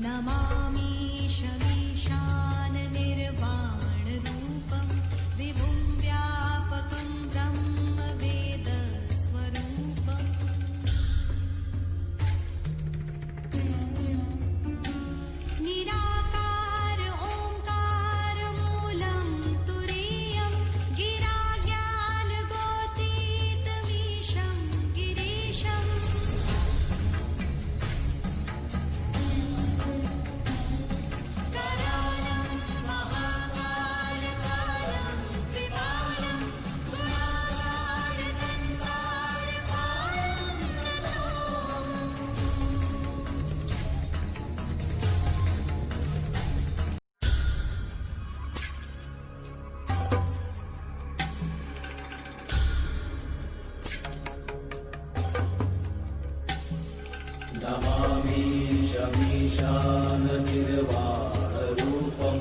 नमामि शमीशान निर्वाण रूपं विभुं व्यापकं ब्रह्म वेद स्वरूपम् निराकार ओंकार मूलं तुरीयं गिरा ज्ञान गोतीतमीशं गिरीशम् नमामि शमीशान निर्वाण रूपं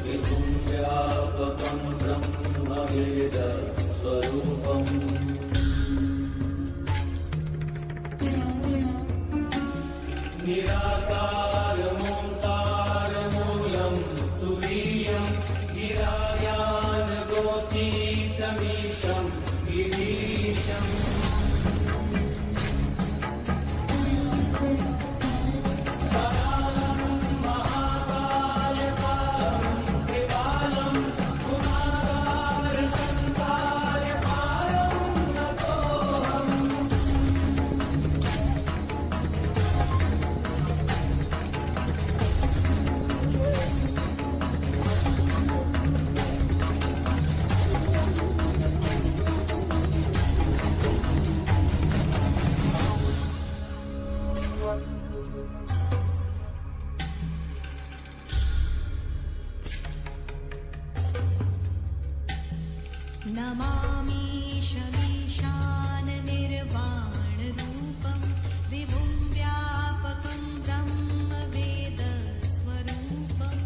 विभुं व्यापकं ब्रह्म वेद स्वरूपम् निराकार ओंकार मूलं तुरीयं गिरा ज्ञान गोतीतमीशं गिरीशम् नमामि शमीशान निर्वाण रूपं विभुं व्यापकं ब्रह्म वेद स्वरूपम्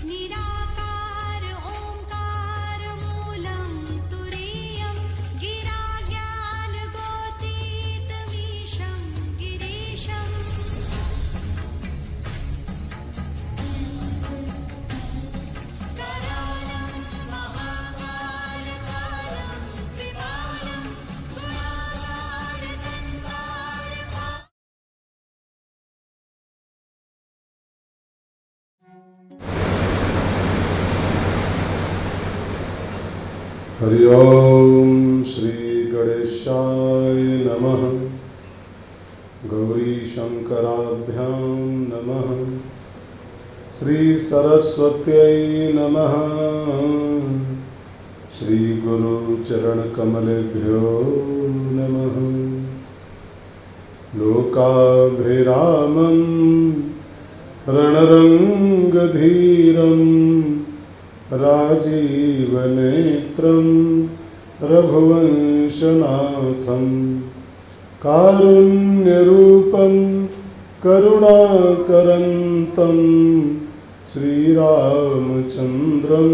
निराकार ओंकार मूलं तुरीयं गिरा ज्ञान गोतीतमीशं गिरीशम् हरि ओम श्री गणेशाय नमः। गौरी शंकराभ्यां नमः। श्री सरस्वत्यै नमः। श्री गुरु चरण कमलेभ्यो नमः। लोकाभिरामं रणरंगधीरं राजीवनेत्रं रघुवंशनाथं कारुण्यरूपं करुणाकरन्तं श्रीरामचन्द्रं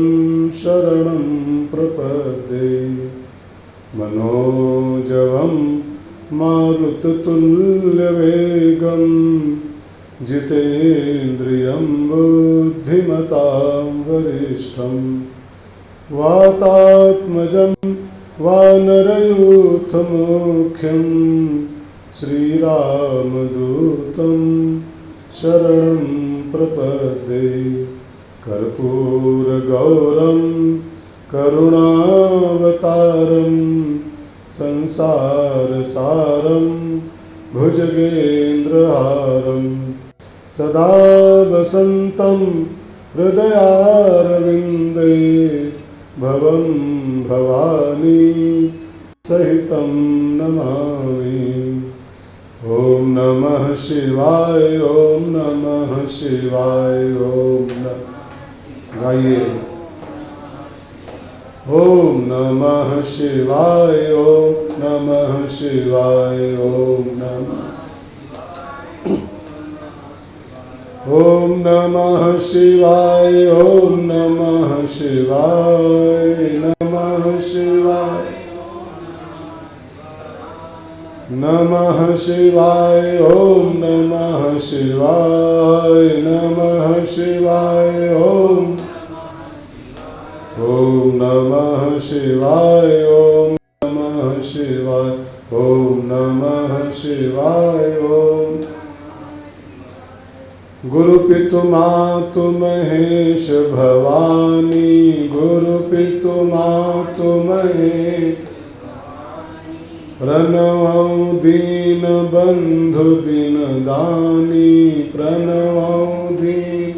शरणं प्रपद्ये। मनोजवं मारुततुल्यवेगं जितेन्द्रियं बुद्धिमतां वरिष्ठं वातात्मजं वानरयूथमुख्यं श्रीरामदूतं शरणं प्रपद्ये। कर्पूरगौरं करुणावतारं संसारसारं भुजगेन्द्रहारं सदा वसन्तं हृदयारविन्दे भवं भवानी सहितं नमामि। ॐ नमः शिवाय, ॐ नमः शिवाय, ॐ नमः गाइए। ॐ नमः शिवाय, ॐ नमः शिवाय, ॐ नमः ॐ नमः शिवाय, ॐ नमः शिवाय, नमः शिवाय, नमः शिवाय, ॐ नमः शिवाय, नमः शिवाय, ॐ नमः शिवाय, ॐ नमः शिवाय, ॐ नमः शिवाय, ॐ गुरु पितु मातु महेश भवानी, गुरु पितु मातु महेश, प्रणवं दीन बंधु दीन दानी, प्रणवं दीन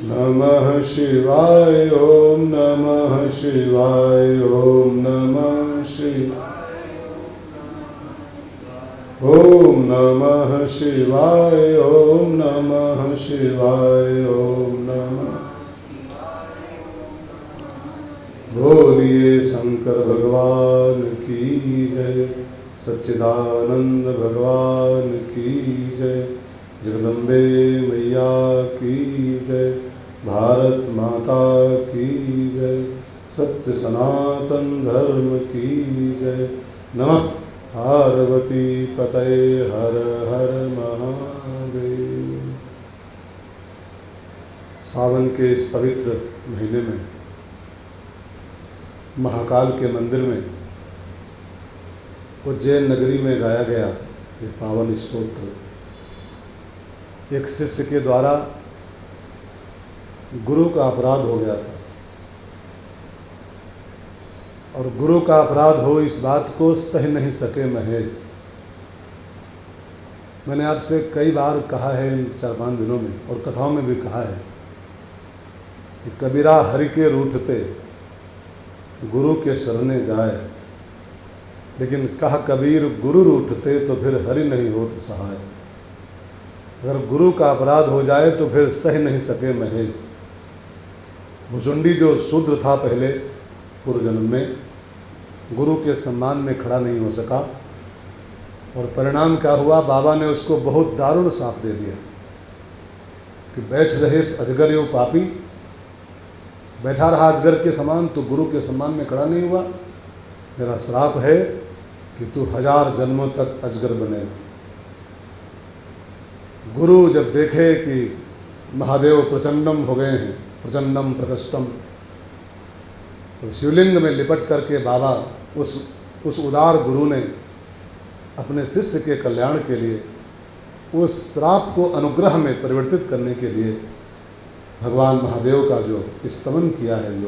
नमः शिवाय, ॐ नमः शिवाय, ॐ नमः शिवाय, ॐ नमः शिवाय, ॐ नमः शिवाय, ॐ नमः। बोलिए शंकर भगवान की जय, सच्चिदानंद भगवान की जय, जगदम्बे मैया की जय, भारत माता की जय, सत्य सनातन धर्म की जय। नमः पार्वती पतये हर हर महादेव। सावन के इस पवित्र महीने में महाकाल के मंदिर में उज्जैन नगरी में गाया गया ये पावन स्तोत्र एक शिष्य के द्वारा गुरु का अपराध हो गया था, और गुरु का अपराध हो इस बात को सह नहीं सके महेश। मैंने आपसे कई बार कहा है इन 4-5 दिनों में, और कथाओं में भी कहा है कि कबीरा हरि के रूठते गुरु के शरणे जाए, लेकिन कह कबीर गुरु रूठते तो फिर हरि नहीं होत सहाय। अगर गुरु का अपराध हो जाए तो फिर सह नहीं सके महेश। भुजुंडी जो शूद्र था पहले पूर्व जन्म में, गुरु के सम्मान में खड़ा नहीं हो सका, और परिणाम क्या हुआ, बाबा ने उसको बहुत दारुण शाप दे दिया कि बैठ रहे अजगर यो पापी, बैठा रहा अजगर के समान, तो गुरु के सम्मान में खड़ा नहीं हुआ, मेरा श्राप है कि तू 1000 जन्मों तक अजगर बनेगा। गुरु जब देखे कि महादेव प्रचंडम हो गए हैं, प्रचंडम प्रकष्टम, तो शिवलिंग में लिपट करके बाबा उस उदार गुरु ने अपने शिष्य के कल्याण के लिए, उस श्राप को अनुग्रह में परिवर्तित करने के लिए भगवान महादेव का जो स्तवन किया है,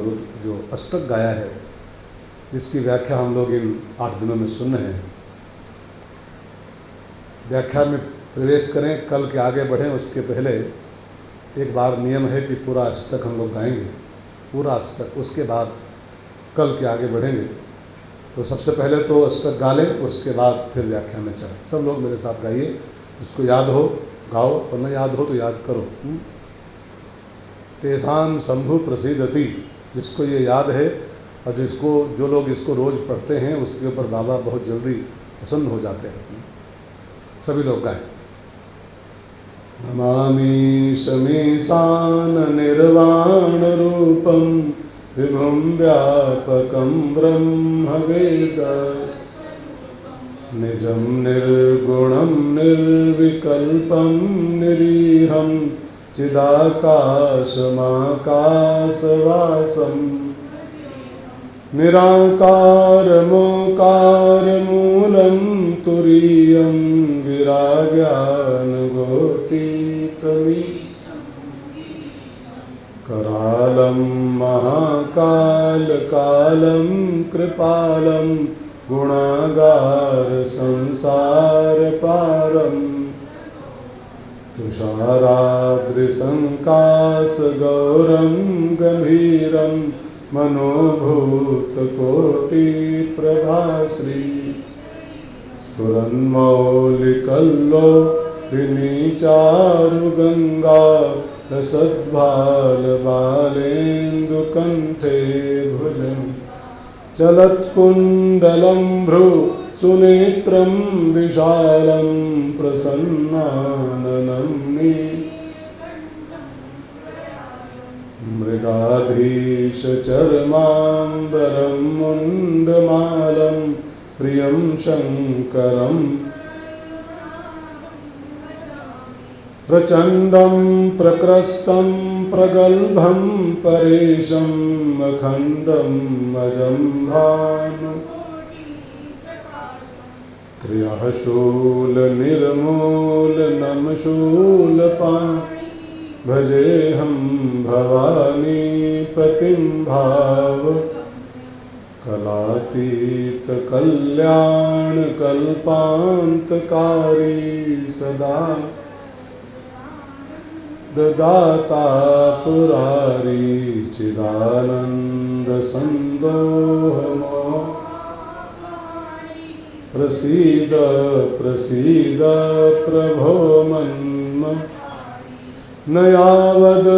जो अष्टक गाया है, जिसकी व्याख्या हम लोग इन 8 दिनों में सुन रहे हैं। व्याख्या में प्रवेश करें, कल के आगे बढ़ें उसके पहले एक बार नियम है कि पूरा अष्टक हम लोग गाएंगे, पूरा अष्टक, उसके बाद कल के आगे बढ़ेंगे। तो सबसे पहले तो अष्टक गा लें, उसके बाद फिर व्याख्या में चलें। सब लोग मेरे साथ गाइए, जिसको याद हो गाओ, और न याद हो तो याद करो। तेषां शंभु प्रसिद्धति, जिसको ये याद है और जो लोग इसको रोज़ पढ़ते हैं, उसके ऊपर बाबा बहुत जल्दी प्रसन्न हो जाते हैं। सभी लोग गाएं। नमामि शमीशान निर्वाण रूपम विभुं व्यापकं ब्रह्मवेद, निजं निर्गुणं निर्विकल्पं निरीहं चिदाकाशमाकाशवासं, निराकारमोकारमूलं तुरीयं गिराज्ञानगोतीतमी कालं महाकालकालं कृपालं गुणागार संसारपारम् तुषाराद्रिसङ्कासगौरं गम्भीरं मनोभूतकोटिप्रभाश्री स्फुरन्मौलिकल्लोलिनीचारुगङ्गा लसद्भालबालेन्दुकण्ठे भुजं चलत्कुण्डलं भ्रू सुनेत्रं विशालं प्रसन्नाननं मृगाधीशचर्माम्बरं मुण्डमालं प्रियं शङ्करं प्रचण्डं प्रकृष्टं प्रगल्भं परेशम् अखण्डम् अजं भानु त्र्यः शूलनिर्मूलनं शूलपा भजेऽहं भवानीपतिं भाव कलातीतकल्याणकल्पान्तकारी सदा ददाता पुरारी चिदानन्दसन्दोहमो प्रसीद प्रसीद प्रभो मन्म न यावद्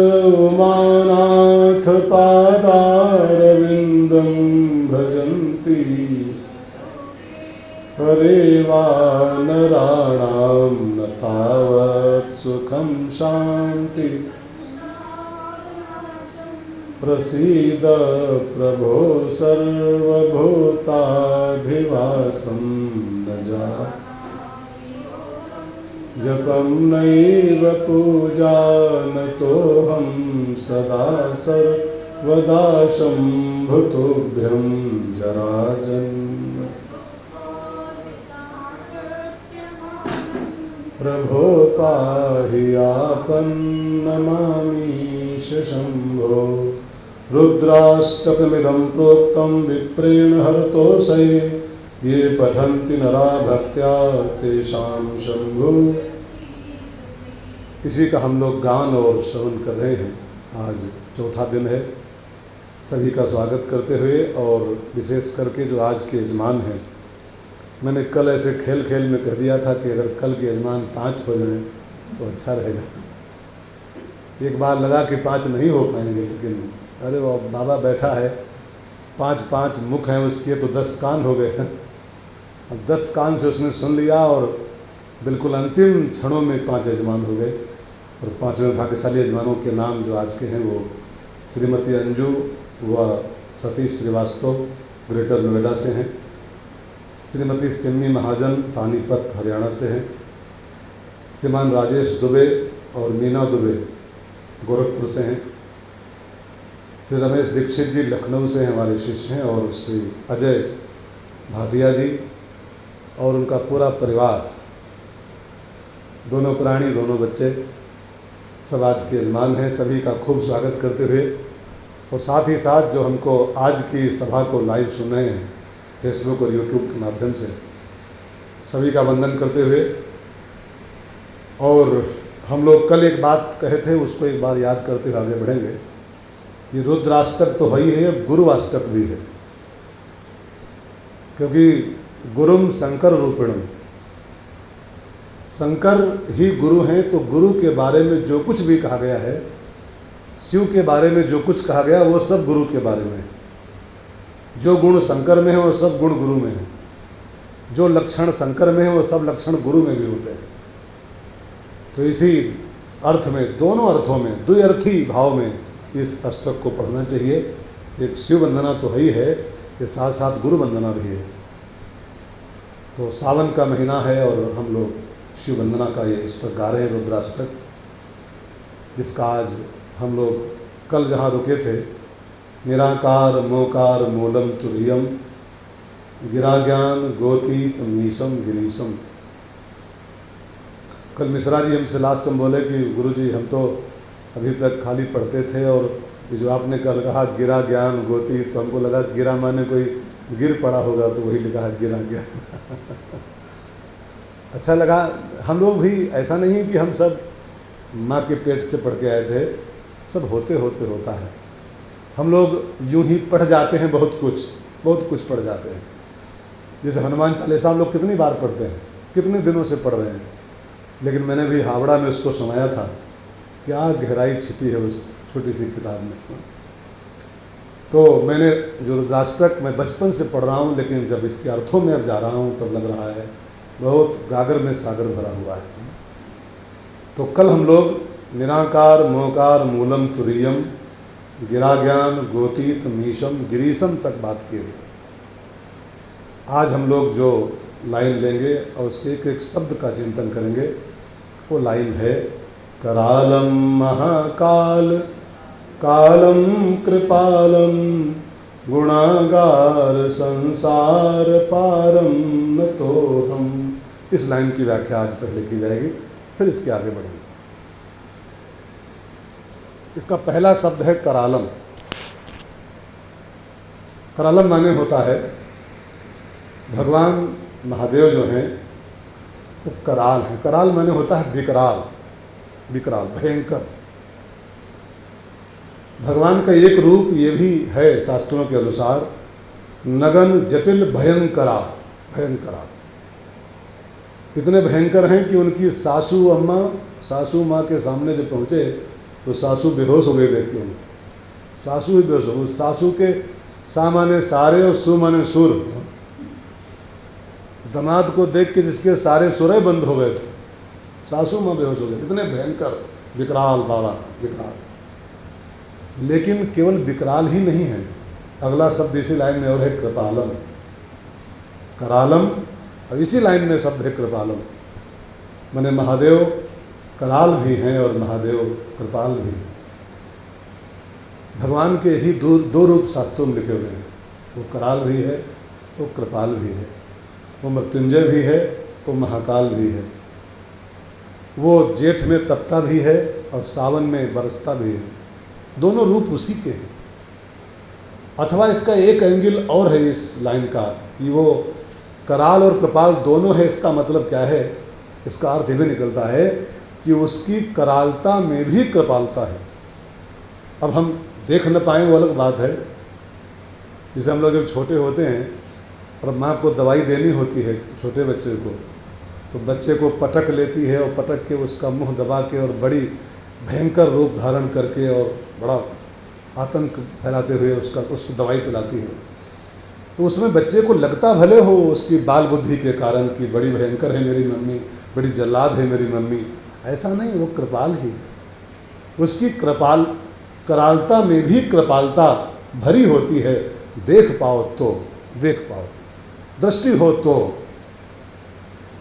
उमानाथ पादारविन्दं भजन्ति हरे वा नराणां न तावत् सुखं शान्ति प्रसीद प्रभो सर्वभूताधिवासं न जा जपं नैव पूजा न तोऽहं सदा सर्वदा शम्भुतुभ्यं जराजन्म प्रभो पाहि आपन्नमामीश शम्भो रुद्राष्टकमिदं प्रोक्तं विप्रेण हरतोषये ये पठन्ति नरा भक्त्या तेषां शम्भु। इसी का हम लोग गान और श्रवण कर रहे हैं। आज चौथा दिन है। सभी का स्वागत करते हुए और विशेष करके जो आज के यजमान हैं, मैंने कल ऐसे खेल खेल में कह दिया था कि अगर कल के यजमान 5 हो जाएं तो अच्छा रहेगा। एक बार लगा कि 5 नहीं हो पाएंगे, लेकिन अरे वो बाबा बैठा है, 5 मुख हैं उसके, तो 10 कान हो गए। अब 10 कान से उसने सुन लिया और बिल्कुल अंतिम क्षणों में 5 यजमान हो गए। और 5वें भाग्यशाली यजमानों के नाम जो आज के हैं वो श्रीमती अंजू व सतीश श्रीवास्तव ग्रेटर नोएडा से हैं, श्रीमती सिम्मी महाजन पानीपत हरियाणा से हैं, श्रीमान राजेश दुबे और मीना दुबे गोरखपुर से हैं, श्री रमेश दीक्षित जी लखनऊ से हैं, हमारे शिष्य हैं, और श्री अजय भाटिया जी और उनका पूरा परिवार, दोनों प्राणी, दोनों बच्चे, सब आज के यजमान हैं। सभी का खूब स्वागत करते हुए और साथ ही साथ जो हमको आज की सभा को लाइव सुन रहे हैं फेसबुक और यूट्यूब के माध्यम से, सभी का वंदन करते हुए, और हम लोग कल एक बात कहे थे उसको एक बार याद करते हुए आगे बढ़ेंगे। ये रुद्राष्टक तो है ही है, गुरुवाष्टक भी है, क्योंकि गुरुम शंकर रूपिणम, शंकर ही गुरु हैं। तो गुरु के बारे में जो कुछ भी कहा गया है, शिव के बारे में जो कुछ कहा गया, वो सब गुरु के बारे में है। जो गुण शंकर में है वो सब गुण गुरु में है, जो लक्षण शंकर में है वो सब लक्षण गुरु में भी होते हैं। तो इसी अर्थ में, दोनों अर्थों में, द्विअर्थी भाव में इस अष्टक को पढ़ना चाहिए। एक शिव वंदना तो ही है, ये साथ साथ गुरु वंदना भी है। तो सावन का महीना है और हम लोग शिव वंदना का ये अष्टक गा रहे हैं, रुद्राष्टक, जिसका आज हम लोग कल जहाँ रुके थे, निराकार मोकार मूलम तुरीयम गिराज्ञान गोतीत मीशम गिरीशम। कल मिश्रा जी हमसे लास्ट में बोले कि गुरुजी हम तो अभी तक खाली पढ़ते थे और कि जो आपने कल कहा गिरा ज्ञान गोती, तो हमको लगा गिरा माने कोई गिर पड़ा होगा, तो वही लिखा है गिरा ज्ञान। अच्छा लगा। हम लोग भी ऐसा नहीं कि हम सब माँ के पेट से पढ़ के आए थे, सब होते होते होता है। हम लोग यूं ही पढ़ जाते हैं, बहुत कुछ पढ़ जाते हैं। जैसे हनुमान चालीसा हम लोग कितनी बार पढ़ते हैं, कितने दिनों से पढ़ रहे हैं, लेकिन मैंने भी हावड़ा में उसको सुनाया था, क्या गहराई छिपी है उस छोटी सी किताब में। तो मैंने जो रुद्राष्टक मैं बचपन से पढ़ रहा हूँ, लेकिन जब इसके अर्थों में अब जा रहा हूँ तब लग रहा है बहुत गागर में सागर भरा हुआ है। तो कल हम लोग निराकार मोकार मूलम तुरीयम गिरा ज्ञान गोतीत मीशम गिरीशम तक बात किए थे। आज हम लोग जो लाइन लेंगे और उसके एक एक शब्द का चिंतन करेंगे, वो लाइन है करालम महाकाल कालम कृपालम गुणागार संसार पारम न तो हम। इस लाइन की व्याख्या आज पहले की जाएगी, फिर इसके आगे बढ़ेंगे। इसका पहला शब्द है करालम। करालम माने होता है, भगवान महादेव जो हैं वो कराल हैं। कराल माने होता है विकराल, विकराल भयंकर। भगवान का एक रूप ये भी है शास्त्रों के अनुसार, नगन जटिल भयंकरा, भयंकरा। इतने भयंकर हैं कि उनकी सासू माँ के सामने जब पहुँचे तो सासू बेहोश हो गए देख के उनको। सासू ही बेहोश हो गई। सासू के सा माने सारे और सु माने सुर। दामाद को देख के जिसके सारे सुर बंद हो गए थे, सासू माँ बेहोश हो गए। इतने भयंकर विकराल बाबा, विकराल। लेकिन केवल विकराल ही नहीं है, अगला शब्द इसी लाइन में और है कृपालम। करालम और इसी लाइन में शब्द है कृपालम। माने महादेव कराल भी हैं और महादेव कृपाल भी। भगवान के ही दो रूप शास्त्रों में लिखे हुए हैं, वो कराल भी है, वो कृपाल भी है। वो मृत्युंजय भी है, वो महाकाल भी है। वो जेठ में तपता भी है और सावन में बरसता भी है। दोनों रूप उसी के हैं। अथवा इसका एक एंगल और है इस लाइन का कि वो कराल और कृपाल दोनों है। इसका मतलब क्या है? इसका अर्थ ये भी निकलता है कि उसकी करालता में भी कृपालता है। अब हम देख न पाएँ वो अलग बात है। जैसे हम लोग जब छोटे होते हैं और माँ को दवाई देनी होती है छोटे बच्चे को, तो बच्चे को पटक लेती है और पटक के उसका मुंह दबा के और बड़ी भयंकर रूप धारण करके और बड़ा आतंक फैलाते हुए उसको दवाई पिलाती है। तो उसमें बच्चे को लगता भले हो उसकी बाल बुद्धि के कारण कि बड़ी भयंकर है मेरी मम्मी, बड़ी जल्लाद है मेरी मम्मी, ऐसा नहीं, वो कृपाल ही है। उसकी करालता में भी कृपालता भरी होती है। देख पाओ तो देख पाओ, दृष्टि हो तो,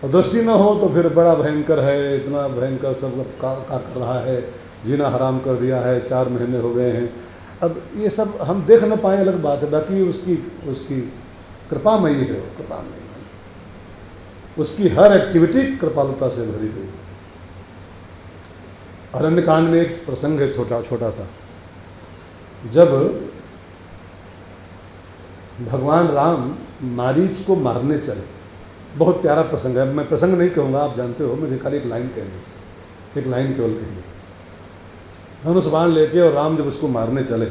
और दृष्टि न हो तो फिर बड़ा भयंकर है, इतना भयंकर सब का कर रहा है, जीना हराम कर दिया है, 4 महीने हो गए हैं। अब ये सब हम देख न पाए अलग बात है, बाकी उसकी कृपामयी है, वो कृपामयी है। उसकी हर एक्टिविटी कृपालुता से भरी हुई। अरण्यकांड में एक प्रसंग है छोटा सा, जब भगवान राम मारीच को मारने चले। बहुत प्यारा प्रसंग है। मैं प्रसंग नहीं कहूँगा, आप जानते हो, मुझे खाली एक लाइन कहनी, एक लाइन केवल कहनी। धनुष बाण लेके और राम जब उसको मारने चले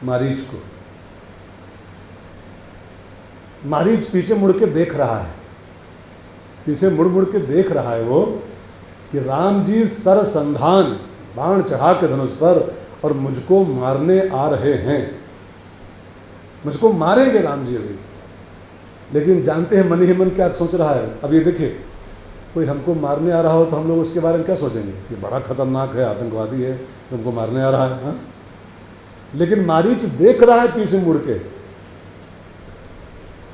मारीच को, मारीच पीछे मुड़ के देख रहा है, पीछे मुड़ के देख रहा है वो कि राम जी सरसंधान बाण चढ़ा के धनुष पर और मुझको मारने आ रहे हैं, मुझको मारेंगे राम जी अभी। लेकिन जानते हैं मन ही मन क्या सोच रहा है। अब ये देखिए, कोई हमको मारने आ रहा हो तो हम लोग उसके बारे में क्या सोचेंगे कि बड़ा खतरनाक है, आतंकवादी है, हमको मारने आ रहा है। हाँ, लेकिन मारीच देख रहा है पीछे मुड़ के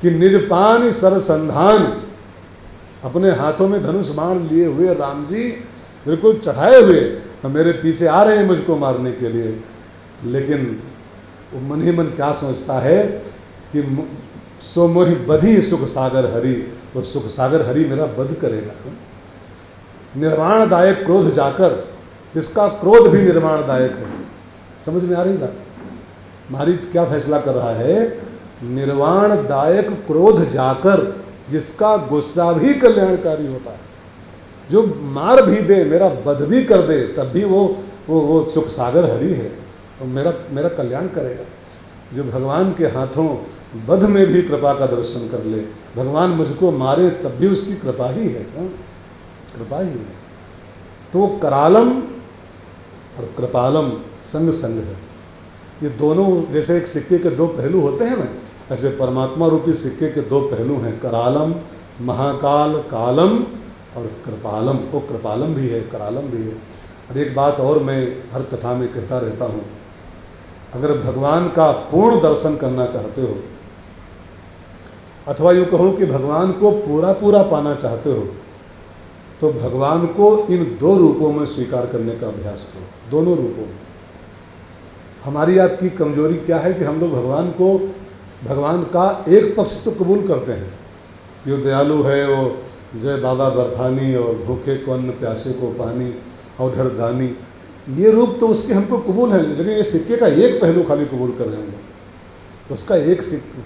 कि निज पान सरसंधान, अपने हाथों में धनुष बाण लिए हुए राम जी बिल्कुल चढ़ाए हुए मेरे पीछे आ रहे हैं मुझको मारने के लिए। लेकिन वो मन ही मन क्या सोचता है कि सो मोहि बधी सुख सागर हरि, और सुख सागर हरि मेरा वध करेगा। निर्वाणदायक क्रोध जाकर, जिसका क्रोध भी निर्माणदायक है। समझ में आ रही बात? मारीच क्या फैसला कर रहा है? निर्वाण दायक क्रोध जाकर जिसका गुस्सा भी कल्याणकारी होता है, जो मार भी दे, मेरा वध भी कर दे, तब भी वो सुख सागर हरि है और मेरा कल्याण करेगा। जो भगवान के हाथों वध में भी कृपा का दर्शन कर ले, भगवान मुझको मारे तब भी उसकी कृपा ही है, कृपा ही है। तो करालम और कृपालम संग संग है। ये दोनों जैसे एक सिक्के के दो पहलू होते हैं ना, ऐसे परमात्मा रूपी सिक्के के दो पहलू हैं, करालम महाकाल कालम और कृपालम। वो कृपालम भी है, करालम भी है। और एक बात और मैं हर कथा में कहता रहता हूँ, अगर भगवान का पूर्ण दर्शन करना चाहते हो, अथवा यूँ कहो कि भगवान को पूरा पूरा पाना चाहते हो, तो भगवान को इन दो रूपों में स्वीकार करने का अभ्यास करो, दोनों रूपों में। हमारी आपकी कमजोरी क्या है कि हम लोग भगवान का एक पक्ष तो कबूल करते हैं कि वो दयालु है, वो जय बाबा बर्फानी और भूखे को अन्न प्यासे को पानी और ढर दानी, ये रूप तो उसके हमको कबूल है, लेकिन ये सिक्के का एक पहलू खाली कबूल कर रहे हैं। उसका एक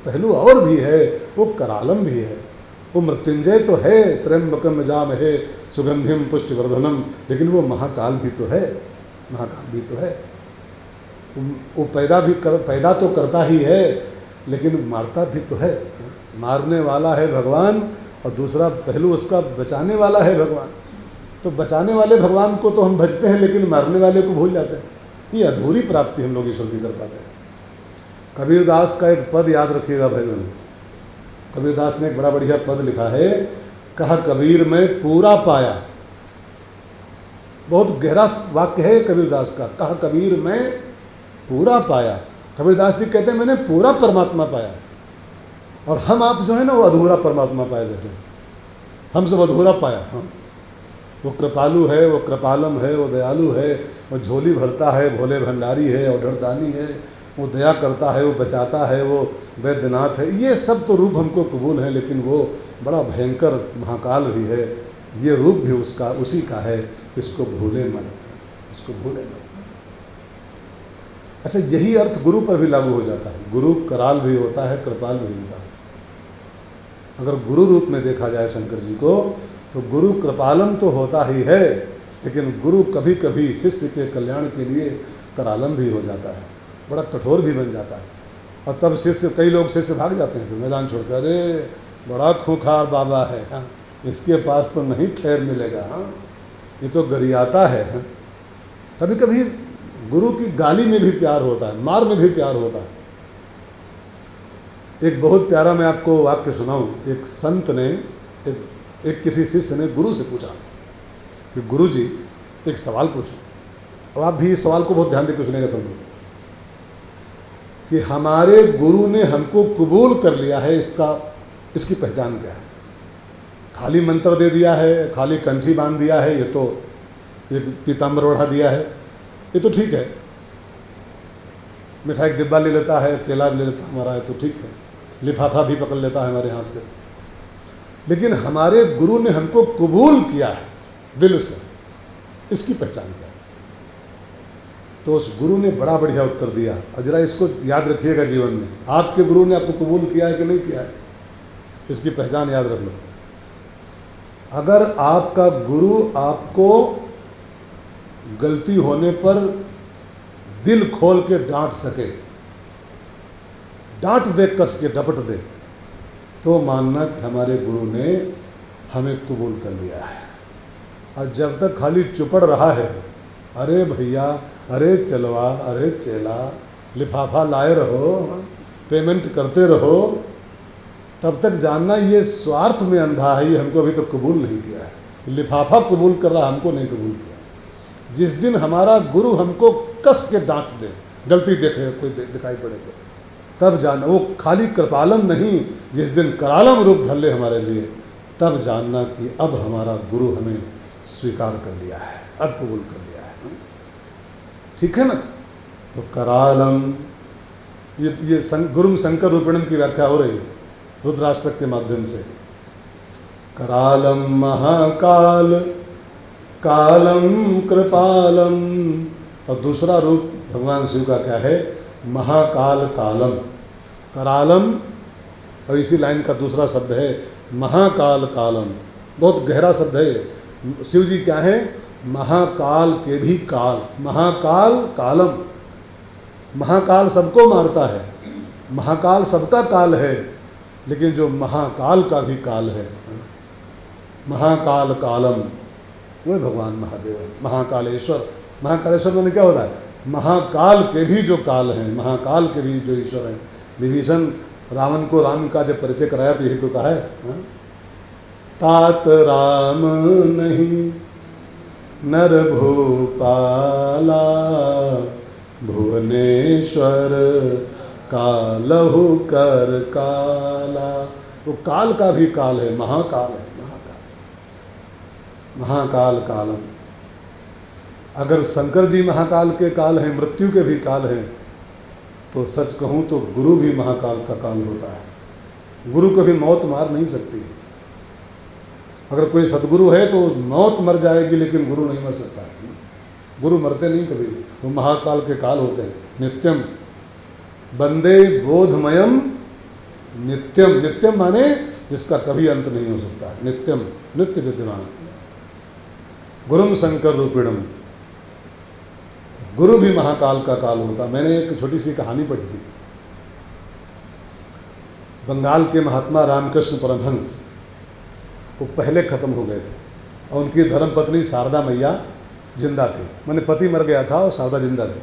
पहलू और भी है, वो करालम भी है। वो मृत्युंजय तो है, त्र्यंबकम यजामहे सुगंधिम पुष्टिवर्धनम, लेकिन वो महाकाल भी तो है, महाकाल भी तो है। वो पैदा तो करता ही है, लेकिन मारता भी तो है। मारने वाला है भगवान और दूसरा पहलू उसका बचाने वाला है भगवान। तो बचाने वाले भगवान को तो हम भजते हैं, लेकिन मारने वाले को भूल जाते हैं। ये अधूरी प्राप्ति हम लोग ईश्वर की कर पाते हैं। कबीरदास का एक पद याद रखिएगा भाई बहनों। कबीरदास ने एक बड़ा बढ़िया पद लिखा है, कहा कबीर में पूरा पाया। बहुत गहरा वाक्य है कबीरदास का, कहा कबीर में पूरा पाया। कबीरदास जी कहते हैं मैंने पूरा परमात्मा पाया, और हम आप जो है ना वो अधूरा परमात्मा पाए बैठे, हम सब अधूरा पाया। हाँ, वो कृपालु है, वो कृपालम है, वो दयालु है, वो झोली भरता है, भोले भंडारी है, औढरदानी है, वो दया करता है, वो बचाता है, वो वैद्यनाथ है। ये सब तो रूप हमको कबूल है, लेकिन वो बड़ा भयंकर महाकाल भी है। ये रूप भी उसका उसी का है, इसको भूले मत, इसको भूले मत। अच्छा, यही अर्थ गुरु पर भी लागू हो जाता है। गुरु कराल भी होता है, कृपाल भी होता है। अगर गुरु रूप में देखा जाए शंकर जी को, तो गुरु कृपालम तो होता ही है, लेकिन गुरु कभी कभी शिष्य के कल्याण के लिए करालम भी हो जाता है, बड़ा कठोर भी बन जाता है। और तब कई लोग शिष्य भाग जाते हैं फिर मैदान छोड़कर, अरे बड़ा खूंखार बाबा है, हाँ, इसके पास तो नहीं ठहर मिलेगा, हाँ, ये तो गरियाता है। हाँ, कभी कभी गुरु की गाली में भी प्यार होता है, मार में भी प्यार होता है। एक बहुत प्यारा मैं आपको वाक्य सुनाऊं। एक संत ने एक किसी शिष्य ने गुरु से पूछा कि गुरु जी एक सवाल पूछो, और आप भी इस सवाल को बहुत ध्यान देकर सुनेगा समझो, कि हमारे गुरु ने हमको कबूल कर लिया है, इसकी पहचान क्या है? खाली मंत्र दे दिया है, खाली कंठी बांध दिया है, ये तो एक पीताम्बर ओढ़ा दिया है, ये तो ठीक है। मिठाई का डिब्बा ले लेता है, केला ले लेता हमारा है तो ठीक है, लिफाफा भी पकड़ लेता है हमारे हाथ से, लेकिन हमारे गुरु ने हमको कबूल किया है दिल से, इसकी पहचान क्या है? तो उस गुरु ने बड़ा बढ़िया उत्तर दिया, और जरा इसको याद रखिएगा जीवन में। आपके गुरु ने आपको कबूल किया है कि नहीं किया है, इसकी पहचान याद रख लो। अगर आपका गुरु आपको गलती होने पर दिल खोल के डांट सके, डांट दे, कस के डपट दे, तो मानना कि हमारे गुरु ने हमें कबूल कर लिया है। और जब तक खाली चुपड़ रहा है, अरे भैया, अरे चलवा, अरे चेला, लिफाफा लाए रहो, पेमेंट करते रहो, तब तक जानना ये स्वार्थ में अंधा है, ये हमको अभी तो कबूल नहीं किया है। लिफाफा कबूल कर रहा, हमको नहीं कबूल किया। जिस दिन हमारा गुरु हमको कस के डांट दे, गलती देखे कोई दिखाई पड़े तो, तब जानना वो खाली कृपालम नहीं, जिस दिन करालम रूप धर ले हमारे लिए, तब जानना कि अब हमारा गुरु हमें स्वीकार कर लिया है, अब कबूल कर लिया है। ठीक है ना? तो करालम, ये गुरुम शंकर रूपिणम की व्याख्या हो रही है रुद्राष्टक के माध्यम से। करालम महाकाल कालम कृपालम। और दूसरा रूप भगवान शिव का क्या है? महाकाल कालम, करालम, और इसी लाइन का दूसरा शब्द है महाकाल कालम। बहुत गहरा शब्द है ये। शिव जी क्या है? महाकाल के भी काल, महाकाल कालम। महाकाल सबको मारता है, महाकाल सबका काल है, लेकिन जो महाकाल का भी काल है, महाकाल कालम, वो भगवान महादेव है, महाकालेश्वर। महाकालेश्वर मैंने क्या होता है? महाकाल के भी जो काल हैं, महाकाल के भी जो ईश्वर हैं। विभीषण रावण को राम का जब परिचय कराया तो यही तो कहा है, तात राम नहीं नर भूपाला, भुवनेश्वर कालहु कर काला। वो काल का भी काल है, महाकाल है, महाकाल, महाकाल कालम। अगर शंकर जी महाकाल के काल हैं, मृत्यु के भी काल हैं, तो सच कहूँ तो गुरु भी महाकाल का काल होता है। गुरु कभी मौत मार नहीं सकती। अगर कोई सदगुरु है तो मौत मर जाएगी, लेकिन गुरु नहीं मर सकता। गुरु मरते नहीं कभी, वो महाकाल के काल होते हैं। नित्यम बंदे बोधमयम नित्यम, नित्यम माने जिसका कभी अंत नहीं हो सकता, नित्यम, नित्य विद्यमान। गुरुम शंकर रूपिणम, गुरु भी महाकाल का काल होता। मैंने एक छोटी सी कहानी पढ़ी थी। बंगाल के महात्मा रामकृष्ण परमहंस, वो पहले खत्म हो गए थे, और उनकी धर्मपत्नी शारदा मैया जिंदा थी। मैंने पति मर गया था और शारदा जिंदा थी।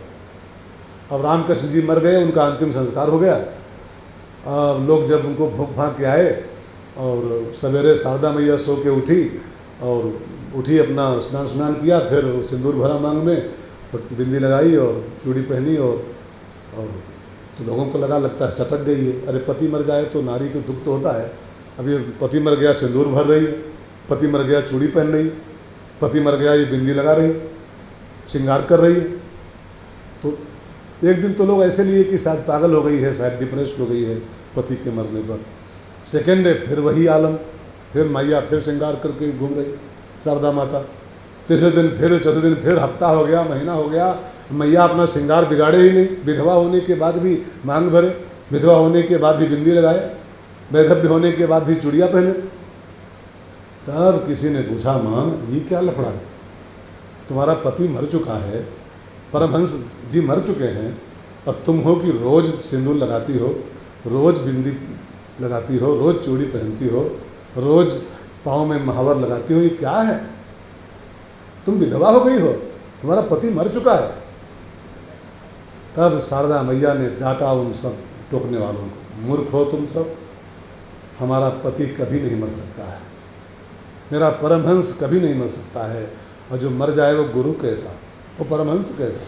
अब रामकृष्ण जी मर गए, उनका अंतिम संस्कार हो गया। अब लोग जब उनको भूख भाग के आए, और सवेरे शारदा मैया सो के उठी, और उठी अपना स्नान किया, फिर सिंदूर भरा मांग में, बिंदी लगाई और चूड़ी पहनी, और तो लोगों को लगता है सटक गई है। अरे पति मर जाए तो नारी को दुख तो होता है। अब ये पति मर गया सिंदूर भर रही है, पति मर गया चूड़ी पहन रही, पति मर गया ये बिंदी लगा रही, श्रृंगार कर रही है। तो एक दिन तो लोग ऐसे लिए कि शायद पागल हो गई है, शायद डिप्रेस्ड हो गई है पति के मरने पर। सेकेंड डे फिर वही आलम, फिर मैया फिर श्रृंगार करके घूम रही शारदा माता। तीसरे दिन फिर, चौथे दिन फिर, हफ्ता हो गया, महीना हो गया, मैया अपना श्रृंगार बिगाड़े ही नहीं। विधवा होने के बाद भी मांग भरे, विधवा होने के बाद भी बिंदी लगाए, वैधव्य होने के बाद भी चूड़ियाँ पहने। तब किसी ने पूछा, माँ ये क्या लफड़ा है? तुम्हारा पति मर चुका है, परमहंस जी मर चुके हैं, और तुम हो कि रोज़ सिंदूर लगाती हो, रोज़ बिंदी लगाती हो, रोज़ चूड़ी पहनती हो, रोज़ पाँव में महावर लगाती हो, ये क्या है? तुम विधवा हो गई हो, तुम्हारा पति मर चुका है। तब शारदा मैया ने डांटा उन सब टोकने वालों को, मूर्ख हो तुम सब, हमारा पति कभी नहीं मर सकता है, मेरा परमहंस कभी नहीं मर सकता है, और जो मर जाए वो गुरु कैसा, वो परमहंस कैसा।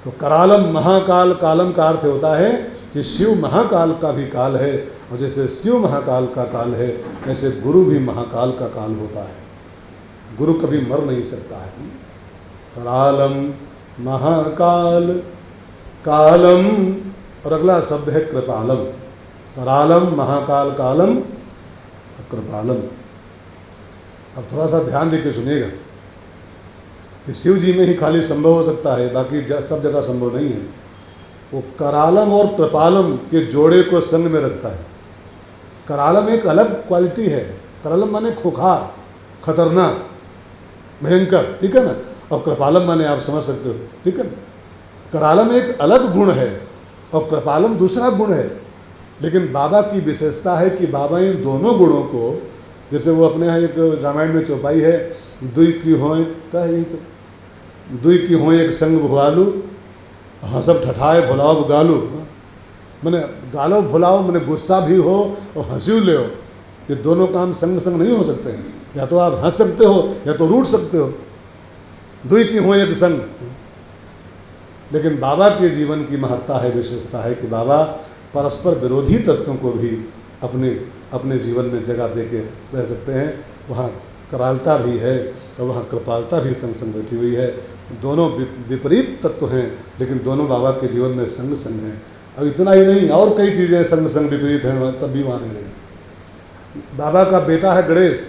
तो करालम महाकाल, कालम का अर्थ होता है कि शिव महाकाल का भी काल है, और जैसे शिव महाकाल का काल है, ऐसे गुरु भी महाकाल का काल होता है। गुरु कभी मर नहीं सकता है। करालम महाकाल कालम, और अगला शब्द है कृपालम। करालम महाकाल कालम कृपालम। अब थोड़ा सा ध्यान देकर सुनिएगा, कि शिव जी में ही खाली संभव हो सकता है, बाकी सब जगह संभव नहीं है। वो करालम और कृपालम के जोड़े को संग में रखता है। करालम एक अलग क्वालिटी है, करालम माने खोखार, खतरनाक, भयंकर, ठीक है ना, और कृपालम माने आप समझ सकते हो, ठीक है ना। करालम एक अलग गुण है और कृपालम दूसरा गुण है, लेकिन बाबा की विशेषता है कि बाबा इन दोनों गुणों को, जैसे वो अपने यहाँ एक रामायण में चौपाई है, दुई की होए, क्या है यही तो, दुई की होए एक संग भुआलू, हंसब ठठाए भुलाओ गालू। मैंने गालो भुलाओ मैंने गुस्सा भी हो और हंसी ले हो, ये दोनों काम संग संग नहीं हो सकते हैं। या तो आप हंस सकते हो या तो रूठ सकते हो, दुई की हो एक संग। लेकिन बाबा के जीवन की महत्ता है, विशेषता है कि बाबा परस्पर विरोधी तत्वों को भी अपने जीवन में जगह दे के रह सकते हैं। वहाँ करालता भी है और वहाँ कृपालता भी संग संग बैठी हुई है। दोनों विपरीत तत्व हैं, लेकिन दोनों बाबा के जीवन में संग संग हैं। अब इतना ही नहीं, और कई चीज़ें संग संग विपरीत हैं, तब भी वहाँ रह रही। बाबा का बेटा है गणेश,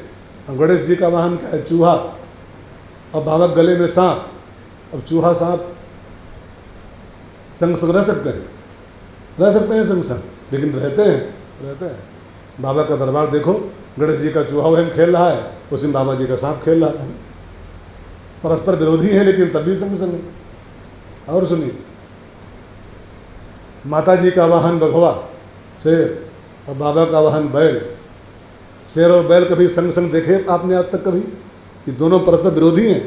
और गणेश जी का वाहन क्या है? चूहा, और बाबा गले में सांप। अब चूहा सांप संग संग रह सकते हैं संग संग, लेकिन रहते हैं। बाबा का दरबार देखो, गणेश जी का चूहा वहम खेल रहा है, उसी में बाबा जी का सांप खेल रहा है। परस्पर विरोधी है लेकिन तब भी संग संग है। और सुनिए, माता जी का वाहन बघवा शेर और बाबा का वाहन बैल। शेर और बैल कभी संग संग देखे आपने आज तक कभी? ये दोनों परस्पर विरोधी हैं,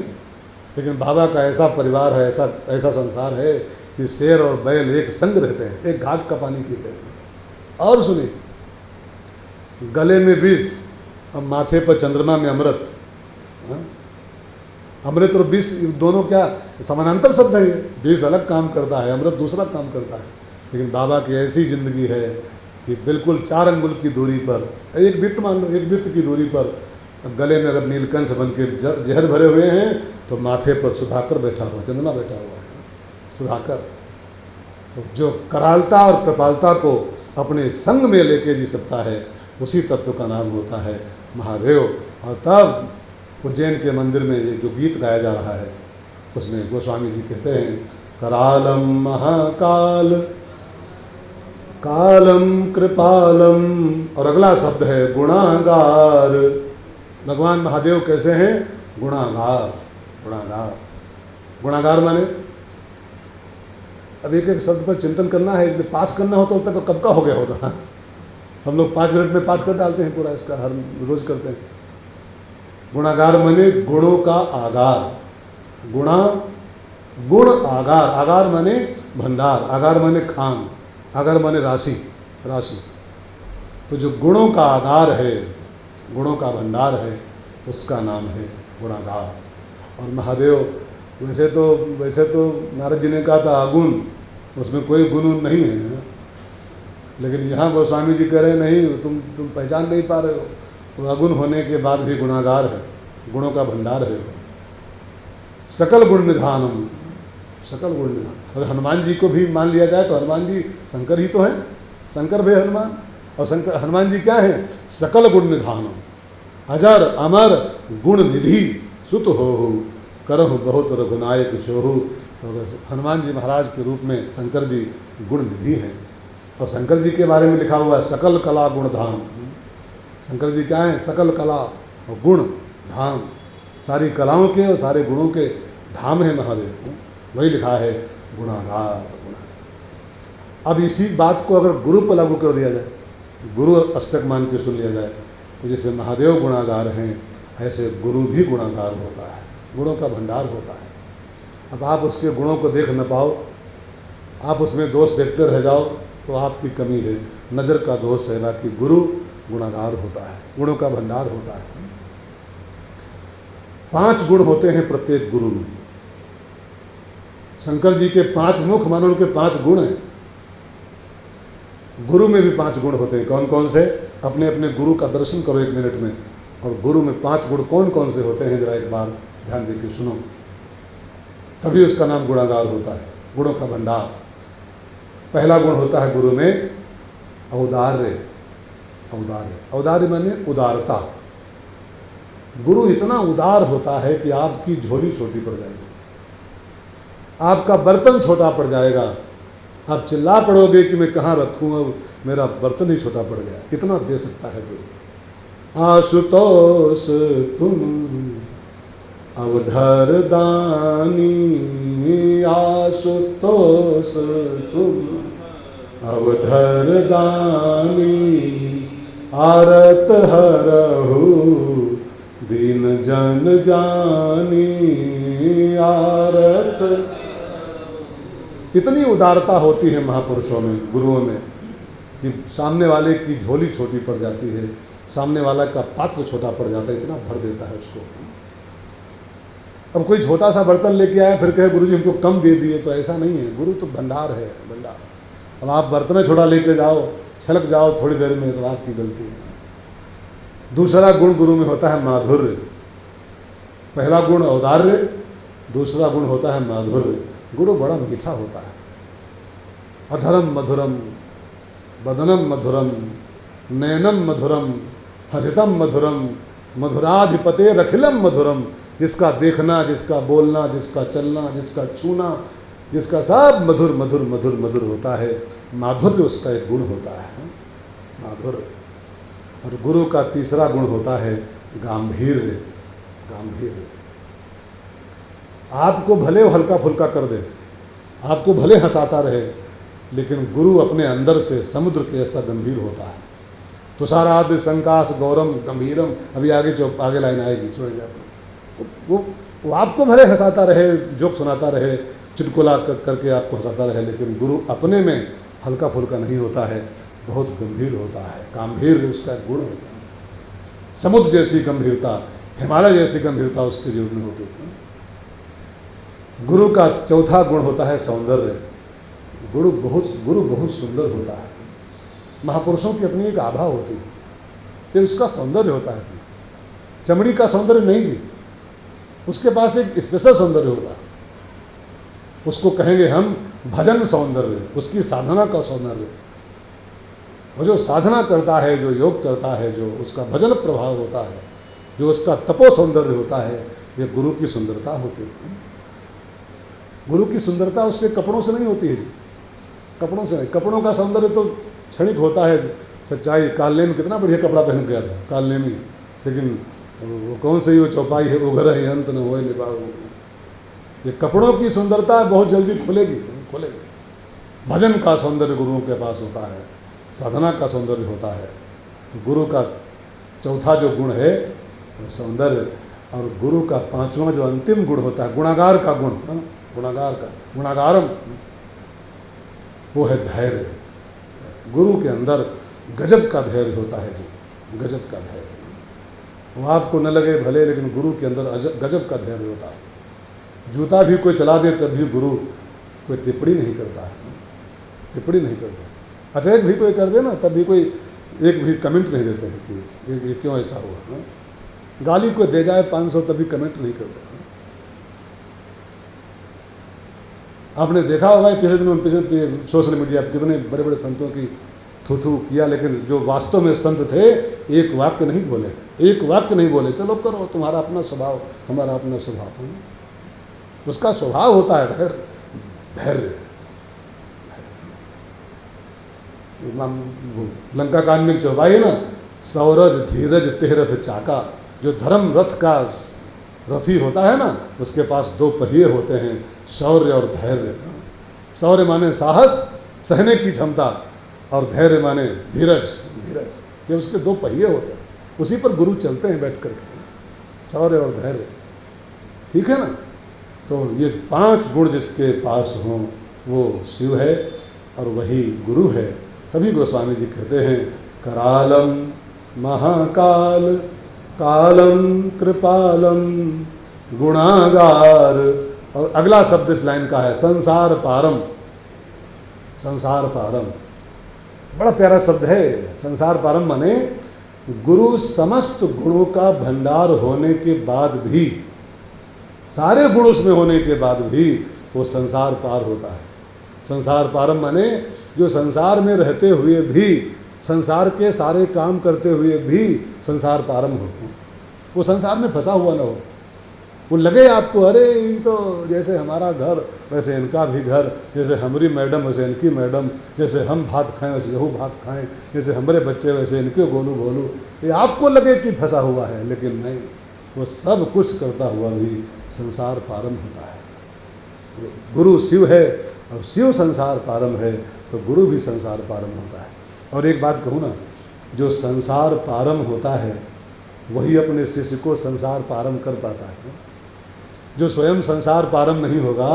लेकिन बाबा का ऐसा परिवार है, ऐसा संसार है कि शेर और बैल एक संग रहते हैं, एक घाट का पानी पीते हैं। और सुनिए, गले में विष और माथे पर चंद्रमा में अमृत। हाँ? अमृत और विष दोनों क्या समानांतर शब्द है? विष अलग काम करता है, अमृत दूसरा काम करता है। लेकिन बाबा की ऐसी जिंदगी है कि बिल्कुल 4 अंगुल की दूरी पर, एक वित्त मान लो, एक वित्त की दूरी पर गले में अगर नीलकंठ बन के जहर भरे हुए हैं तो माथे पर सुधाकर बैठा हुआ, चंद्रमा बैठा हुआ है, सुधाकर। तो जो करालता और कृपालता को अपने संग में लेके जी सकता है, उसी तत्व का नाम होता है महादेव। और तब उज्जैन के मंदिर में ये जो गीत गाया जा रहा है, उसमें गोस्वामी जी कहते हैं, करालम महाकाल कालम कृपालम, और अगला शब्द है गुणागार। भगवान महादेव कैसे हैं? गुणागार। गुणागार, गुणागार माने अब एक एक शब्द पर चिंतन करना है, इसलिए पाठ करना हो तो अब तक कब का हो गया होता। हम लोग 5 मिनट में पाठ कर डालते हैं पूरा, इसका हर रोज करते हैं। गुणागार माने गुणों का आगार। गुण आगार, आगार माने भंडार, आगार माने खान, आगार माने राशि। तो जो गुणों का आधार है, गुणों का भंडार है, उसका नाम है गुणागार। और महादेव वैसे तो नारद जी ने कहा था अगुण, उसमें कोई गुण नहीं है, लेकिन यहाँ गोस्वामी जी कह रहे नहीं, तुम पहचान नहीं पा रहे हो, वो अगुण होने के बाद भी गुणागार है, गुणों का भंडार है। सकल गुण निधानम, सकल गुण निधान। और हनुमान जी को भी मान लिया जाए तो हनुमान जी शंकर ही तो हैं, शंकर भी हनुमान। और शंकर हनुमान जी क्या है? सकल गुण निधानम, अजर अमर गुण निधि सुत हो करहु बहुत रघुनायक छोहु। तो हनुमान जी महाराज के रूप में शंकर जी गुण निधि हैं। और शंकर जी के बारे में लिखा हुआ है सकल कला गुण धाम। शंकर जी क्या है? सकल कला और गुण धाम, सारी कलाओं के और सारे गुणों के धाम है महादेव। वही लिखा है गुणागार। अब इसी बात को अगर गुरु पर लागू कर दिया जाए, गुरु अष्टक मान के सुन लिया जाए, तो जैसे महादेव गुणागार हैं, ऐसे गुरु भी गुणागार होता है, गुणों का भंडार होता है। अब आप उसके गुणों को देख न पाओ, आप उसमें दोष देखते रह जाओ, तो आपकी कमी है, नज़र का दोष है। बाकी गुरु गुणागार होता है, गुणों का भंडार होता है। 5 गुण होते हैं प्रत्येक गुरु में। शंकर जी के 5 मुख मानो उनके 5 गुण हैं। गुरु में भी 5 गुण होते हैं। कौन कौन से? अपने अपने गुरु का दर्शन करो 1 मिनट में, और गुरु में 5 गुण कौन कौन से होते हैं जरा एक बार ध्यान देकर सुनो, तभी उसका नाम गुणागार होता है, गुणों का भंडार। पहला गुण होता है गुरु में औदार्य। औदार्य, औदार्य माने उदारता। गुरु इतना उदार होता है कि आपकी झोली छोटी पड़ जाएगी, आपका बर्तन छोटा पड़ जाएगा, आप चिल्ला पड़ोगे कि मैं कहाँ रखूँ, अब मेरा बर्तन ही छोटा पड़ गया, इतना दे सकता है गुरु। आशुतोष तुम अवधर दानी, आशुतोष तुम अवधर दानी, आरत हरहु दीन जन जानी, आरत। इतनी उदारता होती है महापुरुषों में, गुरुओं में, कि सामने वाले की झोली छोटी पड़ जाती है, सामने वाला का पात्र छोटा पड़ जाता है, इतना भर देता है उसको। अब कोई छोटा सा बर्तन लेके आया फिर कहे गुरुजी हमको कम दे दिए, तो ऐसा नहीं है। गुरु तो भंडार है, भंडार। अब आप बर्तन छोटा लेके जाओ, छलक जाओ थोड़ी देर में, तो आपकी गलती है। दूसरा गुण गुरु में होता है माधुर्य। पहला गुण औदार्य, दूसरा गुण होता है माधुर्य। गुरु बड़ा मीठा होता है। अधरम मधुरम, बदनम मधुरम, नयनम मधुरम, हसितम मधुरम, मधुराधिपते रखिलम मधुरम। जिसका देखना, जिसका बोलना, जिसका चलना, जिसका छूना जिसका सब मधुर मधुर मधुर मधुर होता है, माधुर्य उसका एक गुण होता है, माधुर्य। और गुरु का तीसरा गुण होता है गांभीर्य, गांभीर्य। आपको भले वो हल्का फुल्का कर दे, आपको भले हंसाता रहे, लेकिन गुरु अपने अंदर से समुद्र के ऐसा गंभीर होता है। तुषारादि संकाश गौरम गंभीरम, अभी आगे लाइन आएगी, सुनेंगे आप। वो आपको भले हंसाता रहे, जोक सुनाता रहे, चुटकुला करके आपको हंसाता रहे, लेकिन गुरु अपने में हल्का फुल्का नहीं होता है, बहुत गंभीर होता है। गांभीर्य उसका गुण है। समुद्र जैसी गंभीरता, हिमालय जैसी गंभीरता उसके जीवन में होती है। गुरु का चौथा गुण होता है सौंदर्य। गुरु बहुत सुंदर होता है। महापुरुषों की अपनी एक आभा होती है, ये उसका सौंदर्य होता है। चमड़ी का सौंदर्य नहीं जी, उसके पास एक स्पेशल सौंदर्य होता है। उसको कहेंगे हम भजन सौंदर्य, उसकी साधना का सौंदर्य। वो जो साधना करता है, जो योग करता है, जो उसका भजन प्रभाव होता है, जो उसका तपो सौंदर्य होता है, ये गुरु की सुंदरता होती है। गुरु की सुंदरता उसके कपड़ों से नहीं होती है जी, कपड़ों से नहीं। कपड़ों का सौंदर्य तो क्षणिक होता है। सच्चाई, कालनेमी कितना बढ़िया कपड़ा पहन गया था, कालनेमी, लेकिन वो कौन सी वो चौपाई है, उघर है अंत न होए निभाओ। ये कपड़ों की सुंदरता बहुत जल्दी खुलेगी। भजन का सौंदर्य गुरुओं के पास होता है, साधना का सौंदर्य होता है। तो गुरु का चौथा जो गुण है वो सौंदर्य। और गुरु का पांचवा जो अंतिम गुण होता है, गुणागार का गुण, गुणागार का, गुणागारम, वो है धैर्य। गुरु के अंदर गजब का धैर्य होता है जी, गजब का धैर्य। वो आपको न लगे भले, लेकिन गुरु के अंदर गजब का धैर्य होता है। जूता भी कोई चला दे तब भी गुरु कोई टिप्पणी नहीं करता है, टिप्पणी नहीं करता। अटैक भी कोई कर दे ना, तब भी कोई एक भी कमेंट नहीं देते हैं कि ये क्यों ऐसा हुआ। गाली कोई दे जाए 500 तभी कमेंट नहीं करते। आपने देखा होगा पिछले दिनों सोशल मीडिया पर कितने बड़े बड़े संतों की थू किया, लेकिन जो वास्तव में संत थे एक वाक्य नहीं बोले, एक वाक्य नहीं बोले। चलो करो, तुम्हारा अपना स्वभाव, हमारा अपना स्वभाव। उसका स्वभाव होता है धैर्य, धैर्य। लंका कांड में चौपाई है ना, सौरज धीरज तेरथ चाका। जो धर्म रथ का रथी होता है ना, उसके पास 2 पहिए होते हैं, शौर्य और धैर्य। शौर्य माने साहस, सहने की क्षमता, और धैर्य माने धीरज, धीरज। ये उसके 2 पहिए होते हैं, उसी पर गुरु चलते हैं बैठ करके, शौर्य और धैर्य। ठीक है ना। तो ये 5 गुण जिसके पास हों वो शिव है और वही गुरु है। तभी गोस्वामी जी कहते हैं करालम महाकाल कालम कृपालम गुणागार। और अगला शब्द इस लाइन का है संसार पारम, संसार पारम। बड़ा प्यारा शब्द है संसार पारम, माने गुरु समस्त गुणों का भंडार होने के बाद भी, सारे गुण उसमें होने के बाद भी वो संसार पार होता है। संसार पारम माने जो संसार में रहते हुए भी, संसार के सारे काम करते हुए भी संसार पारम हो, वो संसार में फंसा हुआ ना हो। वो लगे आपको अरे ये तो जैसे हमारा घर वैसे इनका भी घर, जैसे हमारी मैडम वैसे इनकी मैडम, जैसे हम भात खाएं वैसे वो भात खाएं, जैसे हमारे बच्चे वैसे इनके गोलू गोलू, ये आपको लगे कि फंसा हुआ है, लेकिन नहीं, वो सब कुछ करता हुआ भी संसार पारम होता है। गुरु शिव है और शिव संसार पारम है, तो गुरु भी संसार पारम होता है। और एक बात कहूँ ना, जो संसार पारम होता है वही अपने शिष्य को संसार पारम कर पाता है। जो स्वयं संसार पारम नहीं होगा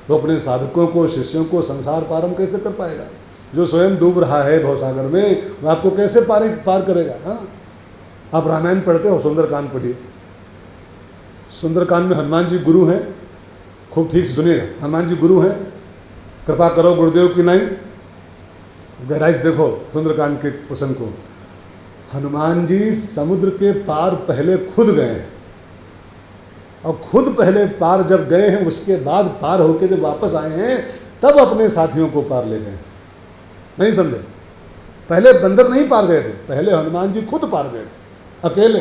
वो अपने साधकों को, शिष्यों को संसार पारम कैसे कर पाएगा। जो स्वयं डूब रहा है भवसागर में, वो आपको कैसे पार करेगा, है ना। आप रामायण पढ़ते हो, सुंदरकांड पढ़िए। सुंदरकांड में हनुमान जी गुरु हैं, खूब ठीक से सुनिएगा। हनुमान जी गुरु हैं, कृपा करो गुरुदेव की नहीं। गहराई से देखो सुंदरकांड के प्रसंग को। हनुमान जी समुद्र के पार पहले खुद गए हैं, और खुद पहले पार जब गए हैं उसके बाद पार होके जब वापस आए हैं तब अपने साथियों को पार ले गए। नहीं समझे, पहले बंदर नहीं पार गए थे, पहले हनुमान जी खुद पार गए थे अकेले।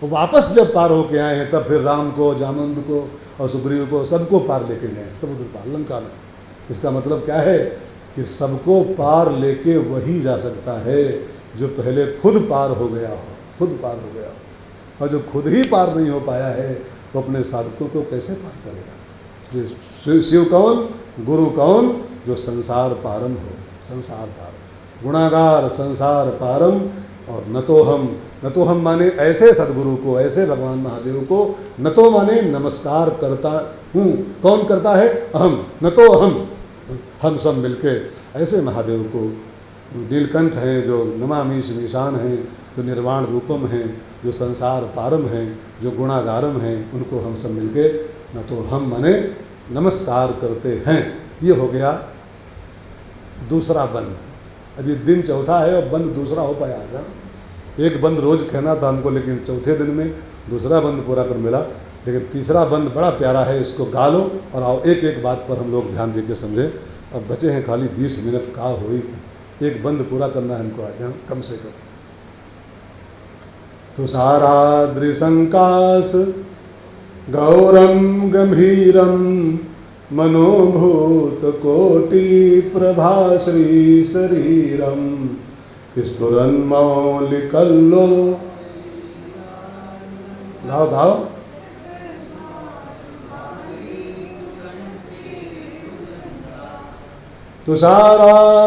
वो वापस जब पार होके आए हैं तब फिर राम को, जामवंत को और सुग्रीव को सबको पार लेके गए, समुद्र पार, लंका में। इसका मतलब क्या है कि सबको पार लेके वही जा सकता है जो पहले खुद पार हो गया हो, खुद पार हो गया हो। और जो खुद ही पार नहीं हो पाया है वो अपने साधकों को कैसे पार करेगा। इसलिए शिव कौन, गुरु कौन, जो संसार पारम हो, संसार पारम, गुणागार संसार पारम। और न तो हम माने ऐसे सदगुरु को, ऐसे भगवान महादेव को, न तो माने नमस्कार करता हूँ, कौन करता है, अहम, न तो हम सब मिलके ऐसे महादेव को, नीलकंठ हैं जो नमामि शमीशान हैं, जो निर्वाण रूपम हैं, जो संसार पारम हैं, जो गुणागारम हैं, उनको हम सब मिलके न तो हम माने नमस्कार करते हैं। ये हो गया दूसरा बंद। अभी दिन चौथा है और बंद दूसरा हो पाया था। एक बंद रोज कहना था हमको, लेकिन चौथे दिन में दूसरा बंद पूरा कर मिला। लेकिन तीसरा बंद बड़ा प्यारा है, इसको गा लो और आओ एक एक बात पर हम लोग ध्यान दे के समझें। अब बचे हैं खाली 20 मिनट, का हुई एक बंद पूरा करना है हमको आज, कम से कम। तुषाराद्रिसंकाश गौरम गंभीरम मनोभूत कोटि प्रभा श्री शरीरम स्फुरन्मौलिकल्लो। गाओ गाओ।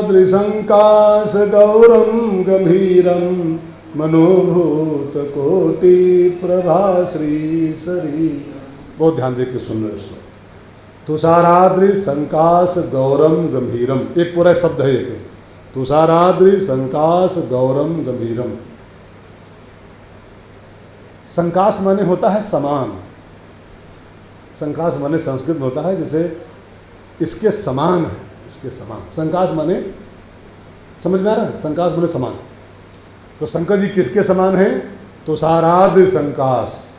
तुषाराद्रिसंकाश गौरम गंभीरम मनोभूत कोटि प्रभा श्री शरी। बहुत ध्यान देके सुन लो इसको। तुषाराद्रि संकाश गौरम गंभीरम, एक पूरा शब्द है एक। तुषाराद्रि संकाश गौरम गंभीरम। संकाश माने होता है समान। संकाश माने संस्कृत में होता है जैसे इसके समान है, इसके समान। संकाश माने, समझ में आ रहा है, संकाश माने समान। तो शंकर जी किसके समान है? तुषाराद्रि संकाश।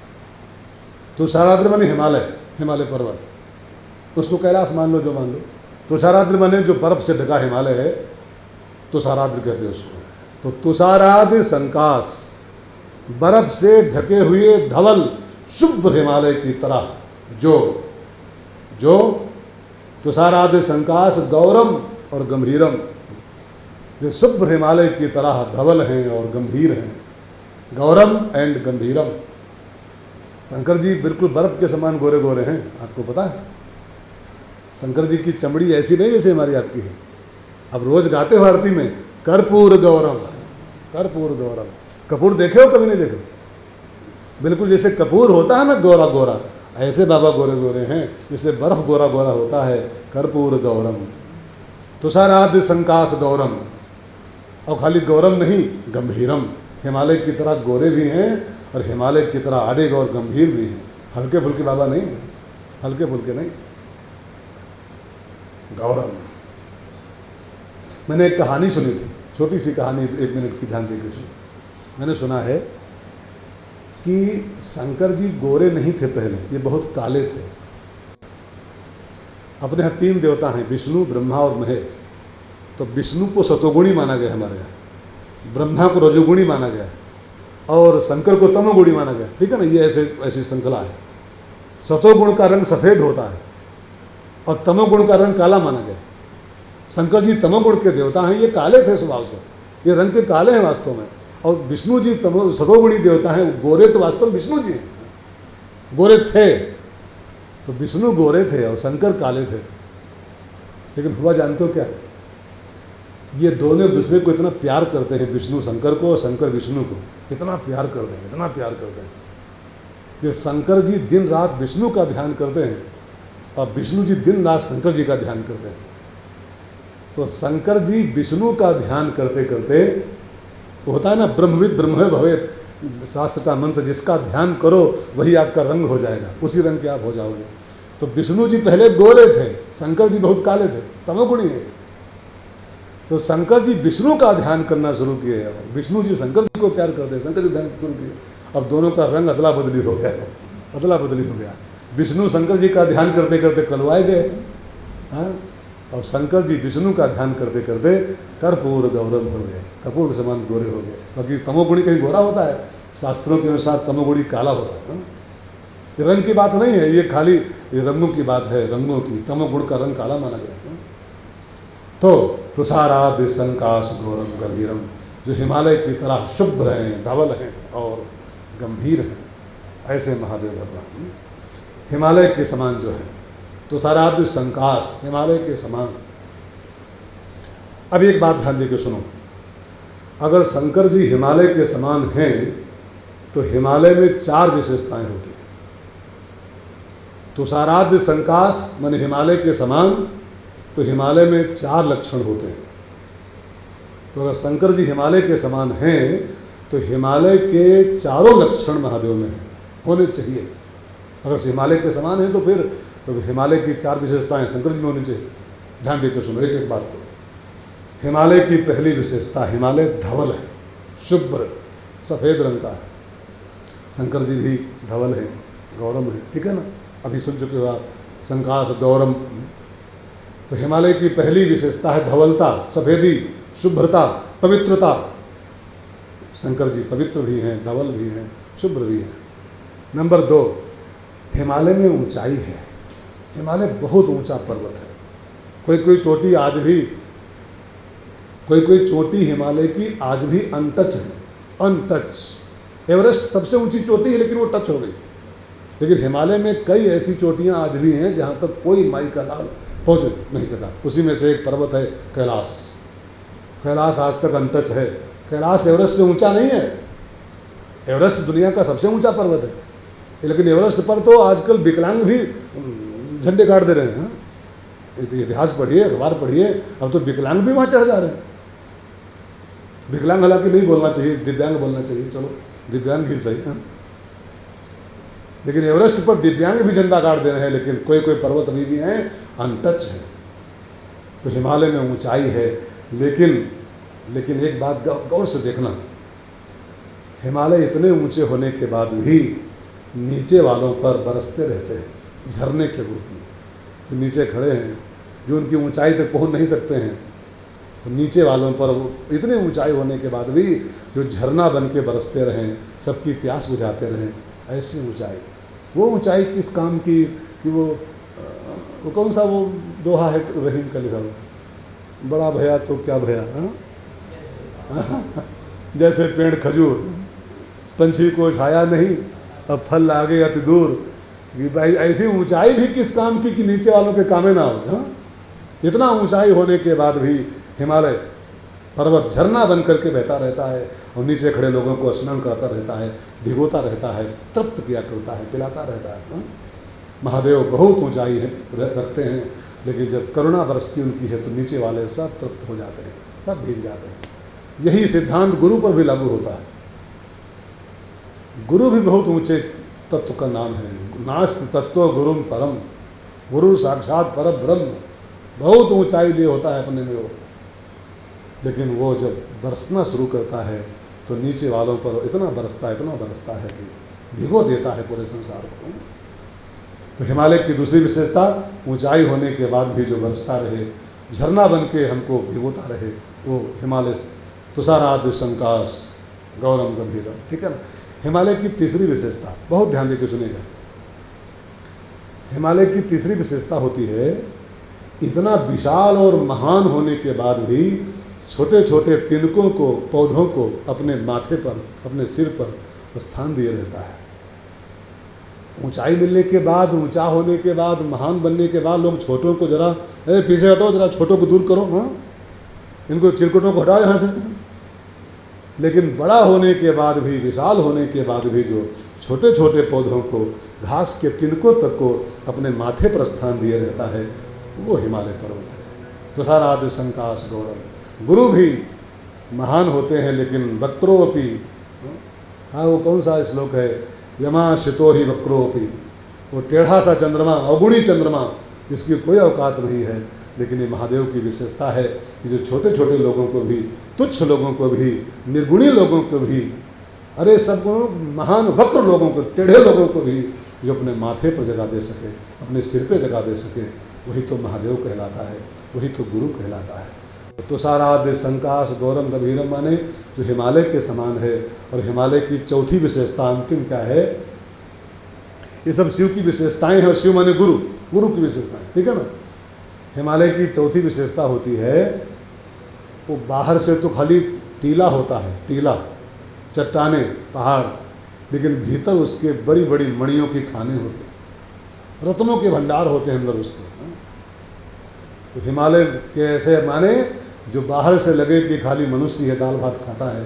तुषाराद्रि माने हिमालय, हिमालय पर्वत, उसको कैलाश मान लो, जो मान लो। तुषाराद्रि माने जो बर्फ से ढका हिमालय है, तुषाराद्रि कहते हैं उसको। तो तुषाराद्रि संकाश, बर्फ से ढके हुए धवल शुभ्र हिमालय की तरह जो तुषाराद्रि संकाश गौरम और गंभीरम, जो शुभ्र हिमालय की तरह धवल हैं और गंभीर हैं। गौरम एंड गंभीरम। शंकर जी बिल्कुल बर्फ के समान गोरे गोरे हैं, आपको पता है। शंकर जी की चमड़ी ऐसी नहीं जैसे हमारी आपकी है। अब रोज गाते हो आरती में कर्पूर गौरम, कर्पूर गौरम। कपूर देखे हो, कभी नहीं देखे? बिल्कुल जैसे कपूर होता है ना गोरा गोरा, ऐसे बाबा गोरे गोरे हैं जैसे बर्फ गोरा गोरा होता है। कर्पूर गौरम, तुषाराद्रि संकाश गौरम। और खाली गौरम नहीं, गंभीरम। हिमालय की तरह गोरे भी हैं और हिमालय की तरह आड़े और गंभीर भी हैं। हल्के फुल्के बाबा नहीं हैं, हल्के फुल्के नहीं। गौरम। मैंने एक कहानी सुनी थी, छोटी सी कहानी, 1 मिनट की, ध्यान देकर सुनो। मैंने सुना है कि शंकर जी गोरे नहीं थे पहले, ये बहुत काले थे। अपने यहाँ 3 देवता हैं, विष्णु, ब्रह्मा और महेश। तो विष्णु को सतोगुणी माना गया हमारे यहाँ, ब्रह्मा को रजोगुणी माना गया और शंकर को तमोगुणी माना गया। ठीक है ना, ये ऐसी श्रृंखला है। सतोगुण का रंग सफ़ेद होता है और तमोगुण का रंग काला माना गया। शंकर जी तमोगुण के देवता हैं, ये काले थे स्वभाव से, ये रंग के काले हैं वास्तव में। और विष्णु जी सतोगुणी देवता हैं, गोरे तो वास्तव में विष्णु जी हैं, गोरे थे। तो विष्णु गोरे थे और शंकर काले थे। लेकिन हुआ जानते हो क्या? ये दोनों दूसरे को इतना प्यार करते हैं, विष्णु शंकर को और शंकर विष्णु को इतना प्यार करते हैं, इतना प्यार करते हैं कि शंकर जी दिन रात विष्णु का ध्यान करते हैं और विष्णु जी दिन रात शंकर जी का ध्यान करते हैं। तो शंकर जी विष्णु का ध्यान करते करते, होता है ना ब्रह्मविद ब्रह्म भवेत, शास्त्र का मंत्र, जिसका ध्यान करो वही आपका रंग हो जाएगा, उसी रंग के आप हो जाओगे। तो विष्णु जी पहले गोरे थे, शंकर जी बहुत काले थे, तमोगुणी है। तो शंकर जी विष्णु का ध्यान करना शुरू किए और विष्णु जी शंकर जी को प्यार करते, शंकर जी ध्यान शुरू किए। अब दोनों का रंग अदला बदली हो गया, अदला बदली हो गया। विष्णु शंकर जी का ध्यान करते करते कलवाए गए, हाँ, और शंकर जी विष्णु का ध्यान करते करते कर्पूर गौरम हो गए, कपूर के समान गोरे हो गए। बाकी तमोगुणी कहीं गोरा होता है, शास्त्रों के अनुसार तमोगुणी काला होता है। ये रंग की बात नहीं है, ये खाली ये रंगों की बात है, रंगों की। तमोगुण का रंग काला माना गया है। तो तुषाराद्य संकाश गौरम गंभीरम, जो हिमालय की तरह शुभ्र हैं, धवल हैं और गंभीर हैं, ऐसे महादेव भगवान हिमालय के समान जो है। तुषाराद्य संकाश, हिमालय के समान। अब एक बात ध्यान देकर सुनो, अगर शंकर जी हिमालय के समान हैं तो हिमालय में 4 विशेषताएं होती हैं। तुषाराद्य संकाश माने हिमालय के समान, तो हिमालय में 4 लक्षण होते हैं। तो अगर शंकर जी हिमालय के समान हैं तो हिमालय के चारों लक्षण महादेव में होने चाहिए। अगर हिमालय के समान है तो फिर तो हिमालय की 4 विशेषताएं शंकर जी में होनी चाहिए। ध्यान देकर सुनो एक एक बात को। हिमालय की पहली विशेषता, हिमालय धवल है, शुभ्र सफ़ेद रंग का है। शंकर जी भी धवल है, गौरम है, ठीक है ना। अभी सुन चुके हो आप, संकाश गौरम। तो हिमालय की पहली विशेषता है धवलता, सफ़ेदी, शुभ्रता, पवित्रता। शंकर जी पवित्र भी हैं, धवल भी हैं, शुभ्र भी हैं। नंबर 2, हिमालय में ऊंचाई है। हिमालय बहुत ऊंचा पर्वत है। कोई कोई चोटी आज भी, कोई चोटी हिमालय की आज भी अनटच है, अनटच। एवरेस्ट सबसे ऊंची चोटी है लेकिन वो टच हो गई। लेकिन हिमालय में कई ऐसी चोटियां आज भी हैं जहां तक कोई माई का लाल पहुंच नहीं सका। उसी में से एक पर्वत है कैलाश। कैलाश आज तक अनटच है। कैलाश एवरेस्ट से ऊंचा नहीं है। एवरेस्ट दुनिया का सबसे ऊंचा पर्वत है, लेकिन एवरेस्ट पर तो आजकल विकलांग भी झंडे गाड़ दे रहे हैं। इतिहास पढ़िए, अखबार पढ़िए, अब तो विकलांग भी वहाँ चढ़ जा रहे हैं। विकलांग हालांकि नहीं बोलना चाहिए, दिव्यांग बोलना चाहिए, चलो दिव्यांग ही सही। लेकिन एवरेस्ट पर दिव्यांग भी झंडा गाड़ दे रहे हैं, लेकिन कोई कोई पर्वत अभी भी हैं अनटच है। तो हिमालय में ऊंचाई है, लेकिन एक बात गौर से देखना, हिमालय इतने ऊंचे होने के बाद भी नीचे वालों पर बरसते रहते हैं झरने के रूप में। जो नीचे खड़े हैं, जो उनकी ऊंचाई तक पहुंच नहीं सकते हैं, तो नीचे वालों पर इतने ऊंचाई होने के बाद भी जो झरना बन के बरसते रहें, सबकी प्यास बुझाते रहें, ऐसी ऊंचाई। वो ऊंचाई किस काम की कि वो कौन सा वो दोहा है रहीम का लिखा हुआ, बड़ा भया तो क्या भया, जैसे पेड़ खजूर, पंछी को छाया नहीं अब फल लागे अति दूर। कि भाई ऐसी ऊंचाई भी किस काम की कि नीचे वालों के कामे ना हो। इतना ऊंचाई होने के बाद भी हिमालय पर्वत झरना बन करके बहता रहता है और नीचे खड़े लोगों को स्नान कराता रहता है, भिगोता रहता है, तृप्त किया करता है, पिलाता रहता है। महादेव बहुत ऊंचाई रखते हैं, लेकिन जब करुणा बरसती उनकी है तो नीचे वाले सब तृप्त हो जाते हैं, सब भीग जाते हैं। यही सिद्धांत गुरु पर भी लागू होता है। गुरु भी बहुत ऊंचे तत्व का नाम है। नास्त तत्व गुरुम परम, गुरु साक्षात पर ब्रह्म। बहुत ऊंचाई लिए होता है अपने में वो, लेकिन वो जब बरसना शुरू करता है तो नीचे वालों पर इतना बरसता है कि भिगो देता है पूरे संसार को। तो हिमालय की दूसरी विशेषता, ऊंचाई होने के बाद भी जो बरसता रहे, झरना बन के हमको भिगोता रहे, वो हिमालय। तुषाराद्य संकाश गौरम गंभीरम, ठीक है ना। हिमालय की तीसरी विशेषता, बहुत ध्यान देकर सुनिएगा। हिमालय की तीसरी विशेषता होती है, इतना विशाल और महान होने के बाद भी छोटे छोटे तिनकों को, पौधों को अपने माथे पर, अपने सिर पर स्थान दिए रहता है। ऊंचाई मिलने के बाद, ऊंचा होने के बाद, महान बनने के बाद लोग छोटों को जरा पीछे हटो, जरा छोटों को दूर करो, हाँ इनको चिरकुटों को हटाओ यहाँ से। लेकिन बड़ा होने के बाद भी, विशाल होने के बाद भी जो छोटे छोटे पौधों को, घास के तिनकों तक को अपने माथे पर स्थान दिए रहता है, वो हिमालय पर्वत है। तुषाराद्य संकाश गौरव। गुरु भी महान होते हैं, लेकिन वक्रोपि, हाँ वो कौन सा श्लोक है, यमाशितो ही वक्रोपि, वो टेढ़ा सा चंद्रमा, अवगुणी चंद्रमा, जिसकी कोई औकात नहीं है। लेकिन ये महादेव की विशेषता है कि जो छोटे छोटे लोगों को भी, तुच्छ लोगों को भी, निर्गुणी लोगों को भी, अरे सबको, महान वक्र लोगों को, टेढ़े लोगों को भी जो अपने माथे पर जगह दे सके, अपने सिर पे जगह दे सके, वही तो महादेव कहलाता है, वही तो गुरु कहलाता है। तुषाराद्य संकाश गौरम गंभीरम माने जो हिमालय के समान है। और हिमालय की चौथी विशेषता अंतिम क्या है? ये सब शिव की विशेषताएं हैं, और शिव माने गुरु, गुरु की विशेषताएं, ठीक है ना। हिमालय की चौथी विशेषता होती है, वो बाहर से तो खाली टीला होता है, टीला, चट्टाने, पहाड़, लेकिन भीतर उसके बड़ी बड़ी मणियों की खाने होते हैं, रत्नों के भंडार होते हैं अंदर उसके। तो हिमालय के ऐसे माने जो बाहर से लगे कि खाली मनुष्य है, दाल भात खाता है,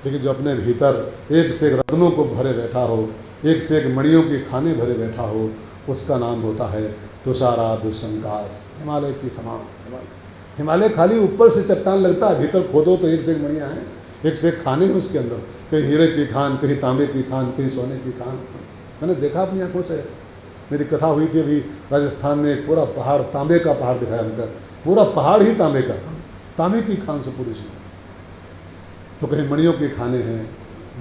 लेकिन जो अपने भीतर एक से एक रत्नों को भरे बैठा हो, एक से एक मणियों की खाने भरे बैठा हो, उसका नाम होता है तुषाराद्य संकाश, हिमालय की समान। हिमालय खाली ऊपर से चट्टान लगता है, भीतर खोदो तो एक से एक मणियाँ हैं, एक से एक खाने हैं उसके अंदर, कहीं हीरे की खान, कहीं तांबे की खान, कहीं सोने की खान। मैंने देखा अपनी आंखों से, मेरी कथा हुई थी अभी राजस्थान में, एक पूरा पहाड़, तांबे का पहाड़ दिखाया हमका, पूरा पहाड़ ही तांबे का, तांबे की खान से पूरी सुना। तो कहीं मणियों के खाने हैं।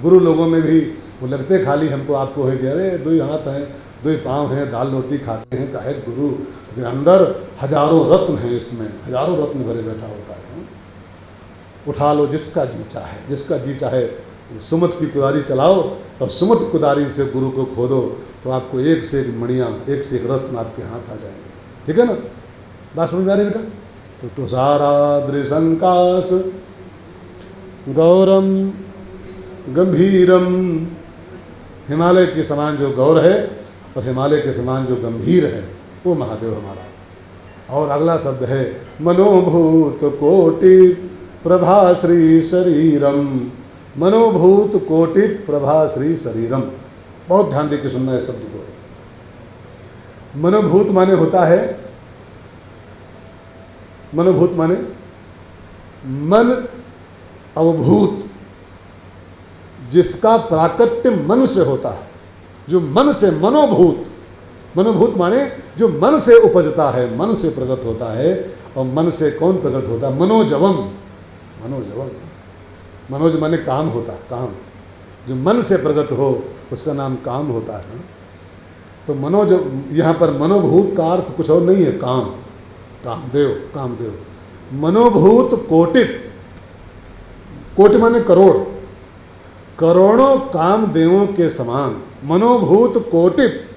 गुरु लोगों में भी वो लगते खाली हमको, आपको है कि अरे दो ही हाथ हैं, दो ही पाँव हैं, दाल रोटी खाते हैं, काहे गुरु, लेकिन अंदर हजारों रत्न हैं, इसमें हजारों रत्न भरे बैठा होता है। उठा लो जिसका जी चाहे, जिसका जी चाहे सुमत की कुदारी चलाओ, और सुमत कुदारी से गुरु को खोदो, तो आपको एक से एक मणियाँ, एक से एक रत्न आपके हाथ आ जाएंगे, ठीक है ना। बात समझ में आ रही बेटा? तो तुषाराद्रि संकाश गौरम गंभीरम, हिमालय के समान जो गौर है और हिमालय के समान जो गंभीर है, वो महादेव हमारा। और अगला शब्द है मनोभूत कोटि प्रभाश्री शरीरम, मनोभूत कोटि प्रभाश्री शरीरम। बहुत ध्यान दे के सुनना है शब्द को। मनोभूत माने होता है, मनोभूत माने मन अवभूत, जिसका प्राकट्य मन से होता है, जो मन से, मनोभूत, मनोभूत माने जो मन से उपजता है, मन से प्रकट होता है। और मन से कौन प्रकट होता है? मनोजवम, मनोजवम, मनोज माने काम होता है, काम, जो मन से प्रकट हो उसका नाम काम होता है। तो मनोज, यहाँ पर मनोभूत का अर्थ कुछ और नहीं है, काम, कामदेव, कामदेव। मनोभूत कोटिप, कोटि माने करोड़, करोड़ों कामदेवों के समान, मनोभूत कोटिप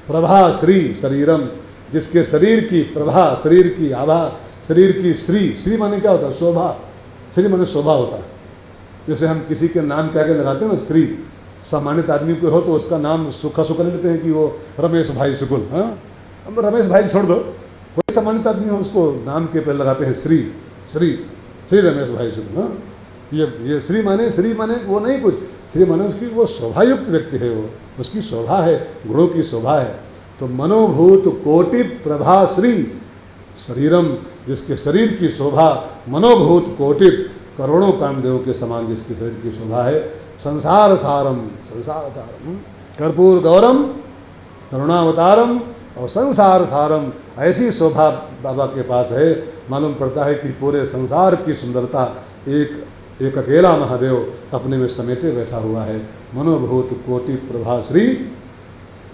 प्रभा श्री शरीरम, जिसके शरीर की प्रभा, शरीर की आभा, शरीर की श्री, श्री माने क्या होता है? शोभा, श्री माने शोभा होता है। जैसे हम किसी के नाम क्या के लगाते हैं ना, श्री, सामान्य आदमी को हो तो उसका नाम सुखा सुखा नहीं लेते हैं कि वो रमेश भाई शुक्ल, हाँ, अब रमेश भाई छोड़ दो, कोई सामान्य आदमी हो उसको नाम के पहले लगाते हैं श्री, श्री, श्री रमेश भाई शुक्ल। हाँ, ये श्री माने वो नहीं कुछ, श्री माने उसकी वो शोभायुक्त व्यक्ति है, वो उसकी शोभा है, गुणों की शोभा है। तो मनोभूत कोटि प्रभा श्री शरीरम, जिसके शरीर की शोभा, मनोभूत कोटि करोड़ों कामदेव के समान जिसके शरीर की शोभा है। संसार सारम, संसार सारम, कर्पूर गौरम करुणावतारम और संसार सारम, ऐसी शोभा बाबा के पास है। मालूम पड़ता है कि पूरे संसार की सुंदरता एक अकेला महादेव अपने में समेटे बैठा हुआ है। मनोभूत कोटि प्रभा श्री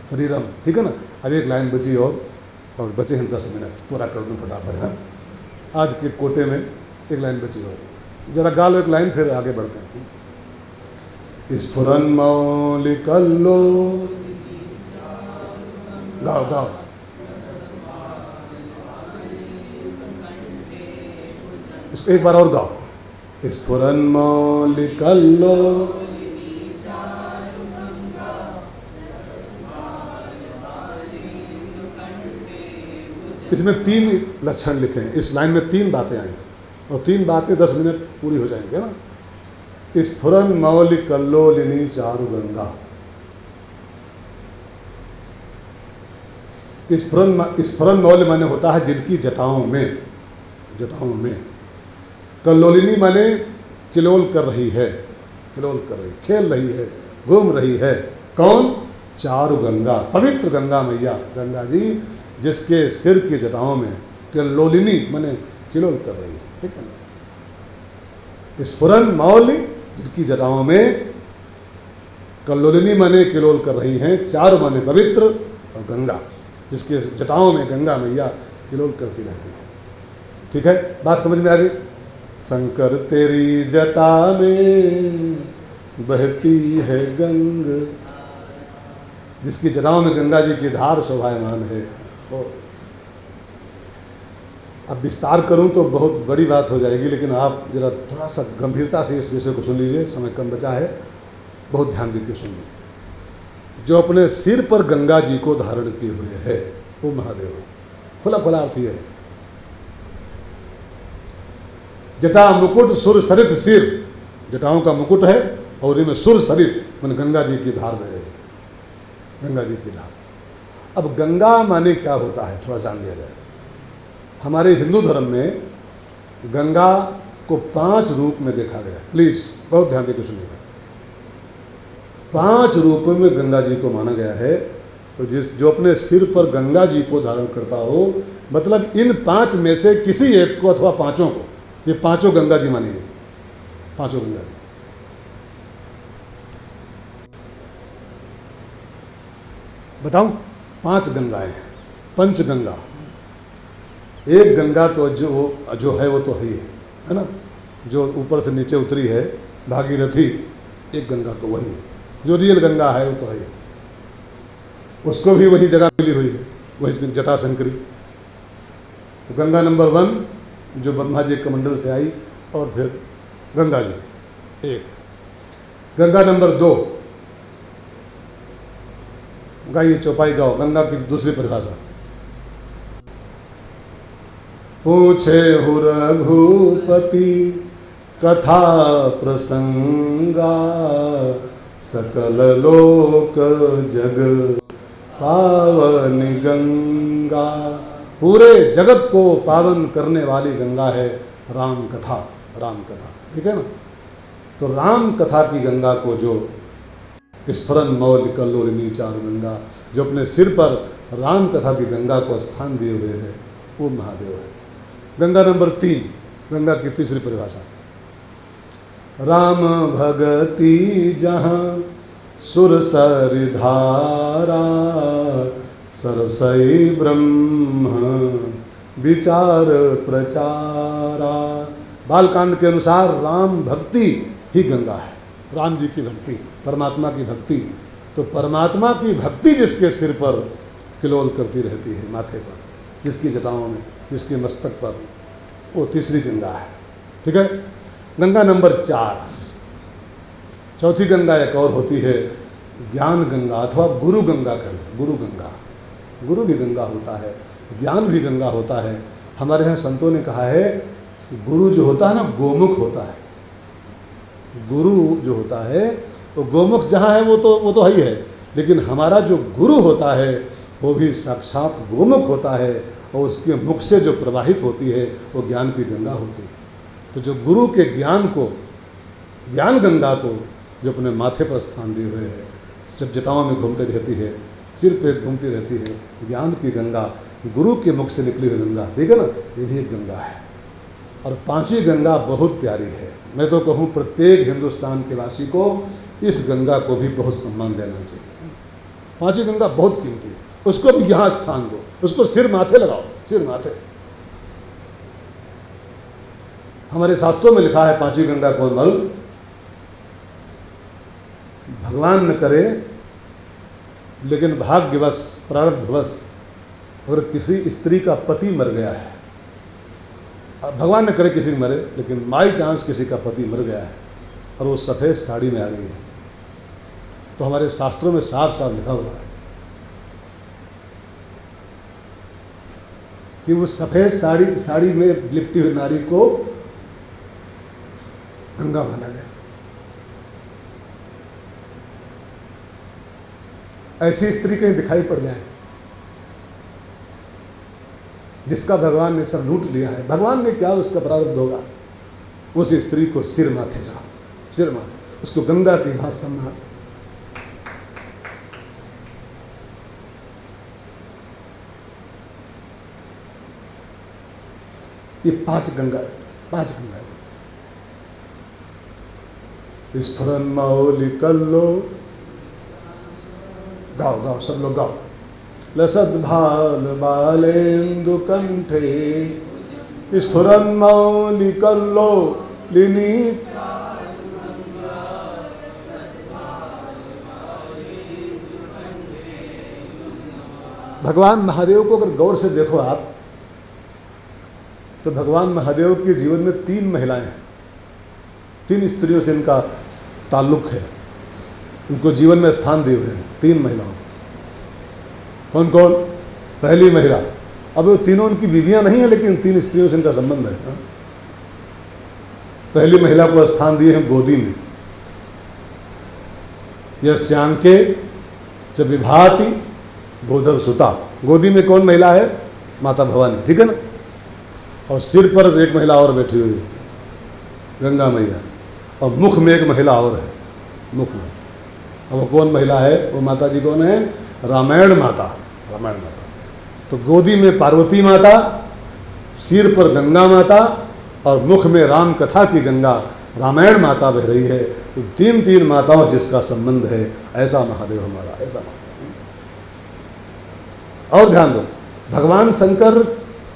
शरीरम, ठीक है ना। अब एक लाइन बची और बचे हैं 10 मिनट, पूरा कर दूँ फटाफट। हाँ, आज के कोटे में एक लाइन बची और, जरा गा लो एक लाइन, फिर आगे बढ़ते हैं। स्फुरन मौलिकल्लो, गाओ गाओ। इसको एक बार और गाओ। स्फुरन मौलिकल्लो, इसमें 3 लक्षण लिखे हैं। इस लाइन में 3 बातें आई और 3 बातें 10 मिनट पूरी हो जाएंगे ना। स्फुरन मौलिकल्लोलिनी चारु गंगा, स्फुरन मौल माने होता है जिनकी जटाओं में, जटाओं में। कल्लोलिनी माने किलोल कर रही है, किलोल कर रही, खेल रही है, घूम रही है। कौन? चारु गंगा, पवित्र गंगा मैया, गंगा जी जिसके सिर की जटाओं में कल्लोलिनी माने किलोल कर रही है, ठीक है ना। स्फुरन मौल जिनकी जटाओं में, कल्लोलिनी माने किलोल कर रही हैं, चारु माने पवित्र, और गंगा जिसके जटाओं में गंगा मैया किलोल करती रहती है। ठीक है, बात समझ में आ गई? शंकर तेरी जटा में बहती है गंग, जिसकी जटाओं में गंगा जी की धार शोभायमान है। अब विस्तार करूं तो बहुत बड़ी बात हो जाएगी, लेकिन आप जरा थोड़ा सा गंभीरता से इस विषय को सुन लीजिए, समय कम बचा है, बहुत ध्यान देकर सुनिए। जो अपने सिर पर गंगा जी को धारण किए हुए है वो महादेव। खुला खुला अर्थ है। जटा मुकुट सुर सरित सिर, जटाओं का मुकुट है और इनमें सुर सरित मैंने गंगा जी की धार बह रही है, गंगा जी की धार। अब गंगा माने क्या होता है थोड़ा जान लिया जाए। हमारे हिंदू धर्म में गंगा को 5 रूप में देखा गया। प्लीज बहुत ध्यान देकर सुनिएगा। 5 रूपों में गंगा जी को माना गया है। तो जो अपने सिर पर गंगा जी को धारण करता हो, मतलब इन 5 में से किसी एक को अथवा 5 को, ये 5 गंगा जी मानी गई, 5 गंगा जी। बताऊं, 5 गंगाएं हैं, पंचगंगा। एक गंगा तो जो है वो तो है ना, जो ऊपर से नीचे उतरी है, भागीरथी, एक गंगा तो वही है, जो रियल गंगा है वो तो है। उसको भी वही जगह मिली हुई है, वही जटा शंकरी। तो गंगा नंबर 1 जो ब्रह्मा जी कमंडल से आई, और फिर गंगा जी एक। गंगा नंबर 2, गाइए चौपाई गाओ गंगा की दूसरी परिभाषा। पूछे हु रघुपति कथा प्रसंगा, सकल लोक जग पावन गंगा। पूरे जगत को पावन करने वाली गंगा है राम कथा, राम कथा, ठीक है ना। तो राम कथा की गंगा को जो स्फुरन मौल कल्लोलिनी चार गंगा, जो अपने सिर पर राम कथा की गंगा को स्थान दिए हुए है, वो महादेव है। गंगा नंबर 3, गंगा की तीसरी परिभाषा। राम भगति जहाँ सुर सर धारा, सरसई ब्रह्म विचार प्रचारा। बालकांड के अनुसार राम भक्ति ही गंगा है, राम जी की भक्ति, परमात्मा की भक्ति। तो परमात्मा की भक्ति जिसके सिर पर किलोल करती रहती है, माथे पर, जिसकी जटाओं में, जिसके मस्तक पर, वो तीसरी गंगा है, ठीक है। गंगा नंबर 4, चौथी गंगा एक और होती है ज्ञान गंगा अथवा गुरु गंगा। कर गुरु गंगा, गुरु भी गंगा होता है, ज्ञान भी गंगा होता है। हमारे यहाँ संतों ने कहा है गुरु जो होता है ना, गोमुख होता है। गुरु जो होता है वो गोमुख जहाँ है वो तो है ही है, लेकिन हमारा जो गुरु होता है वो भी साक्षात गोमुख होता है, और उसके मुख से जो प्रवाहित होती है वो ज्ञान की गंगा होती है। तो जो गुरु के ज्ञान को, ज्ञान गंगा को जो अपने माथे पर स्थान दिए हुए है, सब जटाओं में घूमती रहती है, सिर पे घूमती रहती है, ज्ञान की गंगा, गुरु के मुख से निकली हुई गंगा, ठीक है ना, ये भी एक गंगा है। और 5वीं गंगा बहुत प्यारी है। मैं तो कहूँ प्रत्येक हिंदुस्तान के वासी को इस गंगा को भी बहुत सम्मान देना चाहिए। 5वीं गंगा बहुत कीमती है, उसको भी यहाँ स्थान दो, उसको सिर माथे लगाओ, सिर माथे। हमारे शास्त्रों में लिखा है 5वीं गंगा कौन मालूम? भगवान न करे लेकिन भाग्यवश, प्रारब्धवश अगर किसी स्त्री का पति मर गया है, भगवान न करे किसी मरे, लेकिन बाई चांस किसी का पति मर गया है और वो सफ़ेद साड़ी में आ गई है, तो हमारे शास्त्रों में साफ साफ लिखा हुआ है कि वो सफ़ेद साड़ी में लिपटी हुई नारी को गंगा माना गया। ऐसी स्त्री कहीं दिखाई पड़ जाए जिसका भगवान ने सब लूट लिया है, भगवान ने क्या उसका प्रारब्ध होगा, उस स्त्री को सिर माथे जाओ, सिर माथे, उसको गंगा की भाषा में। ये 5 गंगा स्फुरन मौलि कल्लो, गाओ सब लोग गाओ। लसद भाल बालेन्दु कंठे स्फुरन मौलि कल्लो लिनी। भगवान महादेव को अगर गौर से देखो आप, तो भगवान महादेव के जीवन में 3 महिलाएं हैं, 3 स्त्रियों से इनका ताल्लुक है, उनको जीवन में स्थान दिए हुए हैं 3 महिलाओं। कौन कौन? पहली महिला, अब वो तीनों उनकी बीवियां नहीं है, लेकिन 3 स्त्रियों से इनका संबंध है। पहली महिला को स्थान दिए हैं गोदी में। यस्यांके च विभाति गोधर सुता। गोदी में कौन महिला है? माता भवानी, ठीक है ना। और सिर पर एक महिला और बैठी हुई है, गंगा मैया। और मुख में एक महिला और है, मुख में। अब वो कौन महिला है? वो माता जी कौन है? रामायण माता। रामायण माता। तो गोदी में पार्वती माता, सिर पर गंगा माता और मुख में राम कथा की गंगा रामायण माता बह रही है। तो 3 माताओं जिसका संबंध है, ऐसा महादेव हमारा, ऐसा महादेव। और ध्यान दो, भगवान शंकर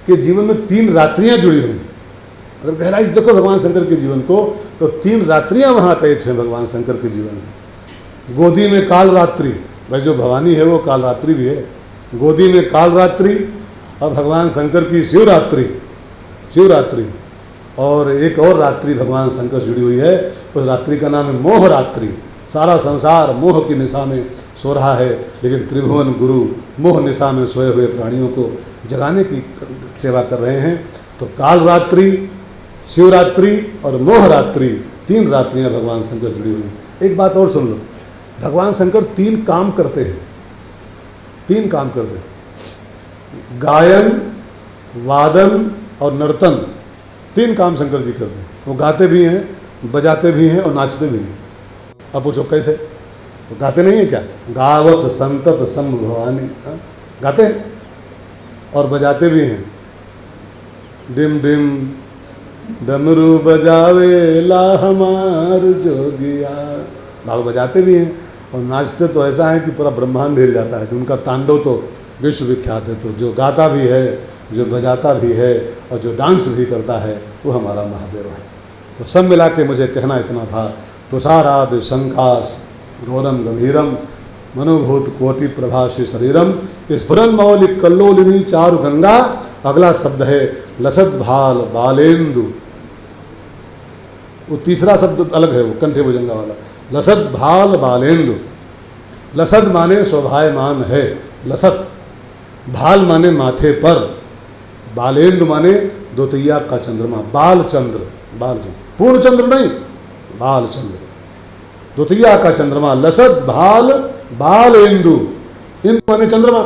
के जीवन में 3 रात्रियां जुड़ी हुई। अगर गहराई से देखो भगवान शंकर के जीवन को, तो 3 रात्रियां वहां अटैच हैं भगवान शंकर के जीवन में। गोदी में काल रात्रि, भाई जो भवानी है वो काल रात्रि भी है। गोदी में काल रात्रि और भगवान शंकर की शिवरात्रि, शिवरात्रि। और एक और रात्रि भगवान शंकर जुड़ी हुई है, उस रात्रि का नाम है मोह रात्रि। सारा संसार मोह की निशा में सो रहा है, लेकिन त्रिभुवन गुरु मोह निशा में सोए हुए प्राणियों को जगाने की सेवा कर रहे हैं। तो काल रात्रि, शिवरात्रि और मोह रात्रि, 3 रात्रियां भगवान शंकर जुड़ी हुई हैं। एक बात और सुन लो, भगवान शंकर 3 काम करते हैं, 3 काम करते हैं। गायन, वादन और नर्तन, 3 काम शंकर जी करते हैं। वो गाते भी हैं, बजाते भी हैं और नाचते भी हैं। अब पूछो कैसे? तो गाते नहीं है क्या? गावत संतत सम भवानी, गाते हैं और बजाते भी हैं। डिम डिम डमरू बजावे ला हमार जोगिया, भाग बजाते भी हैं और नाचते तो ऐसा है कि पूरा ब्रह्मांड हिल जाता है। तो उनका तांडव तो विश्वविख्यात है। तो जो गाता भी है, जो बजाता भी है और जो डांस भी करता है, वो हमारा महादेव है। तो सब मिला के मुझे कहना इतना था। तुषाराद शंखास गौरम गंभीरम मनोभूत कोटि प्रभाषी शरीरम स्फुरन मौलिक कल्लोलिनी चारु गंगा। अगला शब्द है लसद भाल बालेंदु। वो तीसरा शब्द अलग है, वो कंठे भुजंगा वाला। लसद भाल बालेंदु। लसद माने शोभायमान है, लसद। भाल माने माथे पर, बालेंदु माने द्वितीया का चंद्रमा। बाल चंद्र, बाल चंद्र, पूर्ण चंद्र नहीं, बाल चंद्र, द्वितीया का चंद्रमा। लसद भाल बालेंदु। इंदु माने चंद्रमा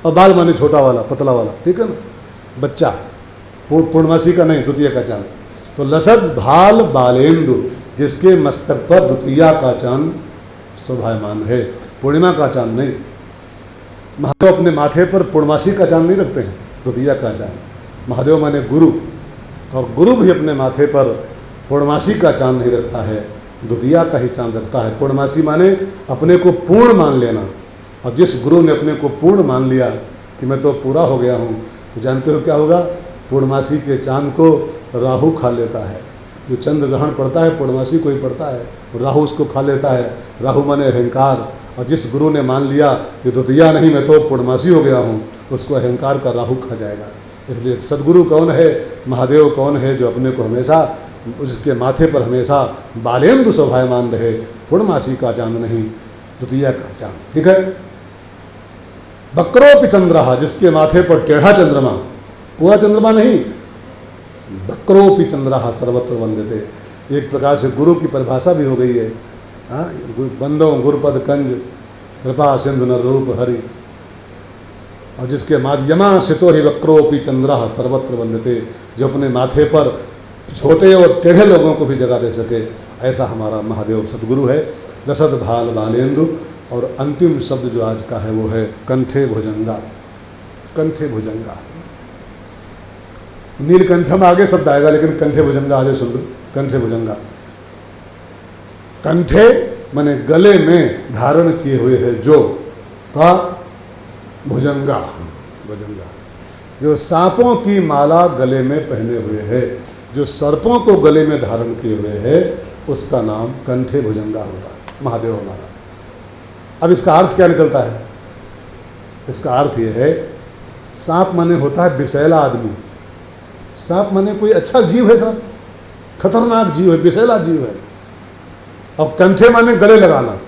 और बाल माने छोटा वाला, पतला वाला, ठीक है ना, बच्चा, पूर्णमासी का नहीं, द्वितीय का चांद। तो लसद भाल बालेंदु, जिसके मस्तक पर द्वितीया का चांद शोभायमान है, पूर्णिमा का चांद नहीं। महादेव अपने माथे पर पूर्णमासी का चांद नहीं रखते हैं, द्वितीया का चांद। महादेव माने गुरु, और गुरु भी अपने माथे पर पूर्णमासी का चांद नहीं रखता है, द्वितीया का ही चांद रखता है। पूर्णमासी माने अपने को पूर्ण मान लेना। और जिस गुरु ने अपने को पूर्ण मान लिया कि मैं तो पूरा हो गया हूँ, तो जानते हो क्या होगा? पूर्णमासी के चांद को राहु खा लेता है। जो चंद्र ग्रहण पड़ता है पूर्णमासी को ही पड़ता है, राहु उसको खा लेता है। राहु माने अहंकार। और जिस गुरु ने मान लिया कि द्वितीया नहीं, मैं तो पूर्णमासी हो गया हूँ, उसको अहंकार का राहु खा जाएगा। इसलिए सदगुरु कौन है? महादेव कौन है? जो अपने को हमेशा, जिसके माथे पर हमेशा बालेंदु शोभायमान रहे, पूर्णमासी का चांद नहीं, द्वितीया का चांद, ठीक है। वक्रोपि चंद्रः, जिसके माथे पर टेढ़ा चंद्रमा, पूरा चंद्रमा नहीं, वक्रोपि चंद्रः सर्वत्र वंदिते। एक प्रकार से गुरु की परिभाषा भी हो गई है। हाँ, बंदो गुरुपद कंज कृपा सिंधु नर रूप हरि। और जिसके माध्यमा सितो ही वक्रोपि चंद्रः सर्वत्र वंदिते, जो अपने माथे पर छोटे और टेढ़े लोगों को भी जगा दे सके, ऐसा हमारा महादेव सदगुरु है। लसद भाल बालेंदु। और अंतिम शब्द जो आज का है वो है कंठे भुजंगा। कंठे भुजंगा, नीलकंठम आगे शब्द आएगा, लेकिन कंठे भुजंगा आगे सुन लो। कंठे भुजंगा, कंठे माने गले में धारण किए हुए है जो, का भुजंगा, भुजंगा जो सांपों की माला गले में पहने हुए है, जो सर्पों को गले में धारण किए हुए है, उसका नाम कंठे भुजंगा होता है, महादेव हमारा। अब इसका अर्थ क्या निकलता है? इसका अर्थ ये है, सांप माने होता है विषैला आदमी। सांप माने कोई अच्छा जीव है, सांप खतरनाक जीव है, विषैला जीव है। और कंठे माने गले लगाना।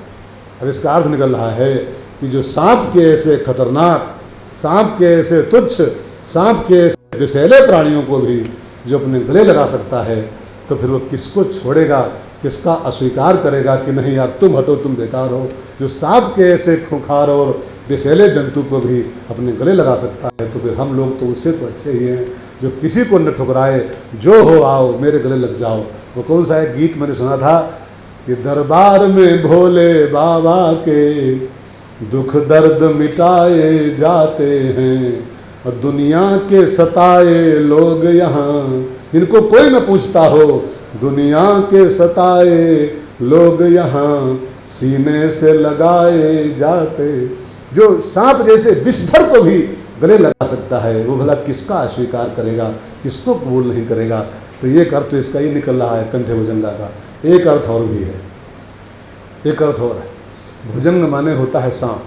अब इसका अर्थ निकल रहा है कि जो सांप के ऐसे खतरनाक, सांप के ऐसे तुच्छ, सांप के ऐसे विषैले प्राणियों को भी जो अपने गले लगा सकता है, तो फिर वो किसको छोड़ेगा, किसका अस्वीकार करेगा कि नहीं यार तुम हटो, तुम बेकार हो। जो सांप के ऐसे खूंखार और विषैले जंतु को भी अपने गले लगा सकता है, तो फिर हम लोग तो उससे तो अच्छे ही हैं, जो किसी को न ठुकराए, जो हो आओ मेरे गले लग जाओ। वो कौन सा एक गीत मैंने सुना था कि दरबार में भोले बाबा के दुख दर्द मिटाए जाते हैं, और दुनिया के सताए लोग यहाँ, इनको कोई न पूछता हो, दुनिया के सताए लोग यहाँ सीने से लगाए जाते। जो सांप जैसे विषधर को भी गले लगा सकता है, वो भला किसका अस्वीकार करेगा, किसको कबूल नहीं करेगा। तो एक अर्थ तो इसका ये निकल रहा है कंठे भुजंगा का। एक अर्थ और भी है, एक अर्थ और है। भुजंग माने होता है सांप,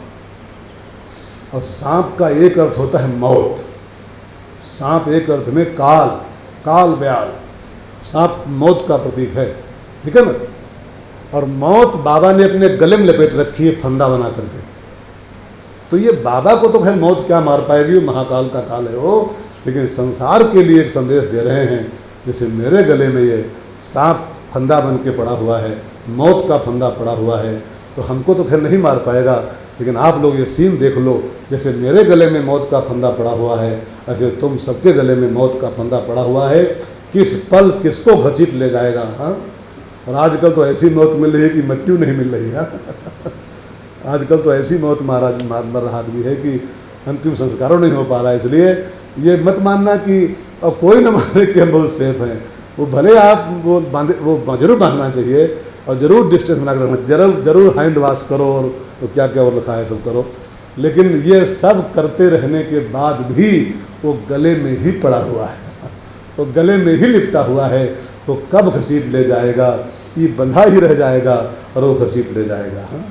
और सांप का एक अर्थ होता है मौत। सांप एक अर्थ में काल, काल ब्याल, सांप मौत का प्रतीक है, ठीक है ना। और मौत बाबा ने अपने गले में लपेट रखी है फंदा बना करके। तो ये बाबा को तो खैर मौत क्या मार पाएगी, महाकाल का काल है वो, लेकिन संसार के लिए एक संदेश दे रहे हैं। जैसे मेरे गले में ये सांप फंदा बन के पड़ा हुआ है, मौत का फंदा पड़ा हुआ है, तो हमको तो खैर नहीं मार पाएगा, लेकिन आप लोग ये सीन देख लो, जैसे मेरे गले में मौत का फंदा पड़ा हुआ है, ऐसे तुम सबके गले में मौत का फंदा पड़ा हुआ है। किस पल किसको घसीट ले जाएगा, हाँ। और आजकल तो ऐसी मौत मिल रही है कि मट्टी नहीं मिल रही है। आजकल तो ऐसी मौत मर रहा आदमी है कि अंतिम संस्कारों नहीं हो पा रहा है। इसलिए ये मत मानना कि और कोई न माने कि हम बहुत सेफ हैं। वो भले आप वो जरूर बांधना चाहिए, और ज़रूर डिस्टेंस बना कर रखना, जरूर हैंड वॉश करो, और तो क्या क्या और रखा है सब करो, लेकिन ये सब करते रहने के बाद भी वो गले में ही पड़ा हुआ है, वो गले में ही लिपटा हुआ है। वो कब घसीट ले जाएगा, ये बंधा ही रह जाएगा और वो घसीट ले जाएगा। हाँ,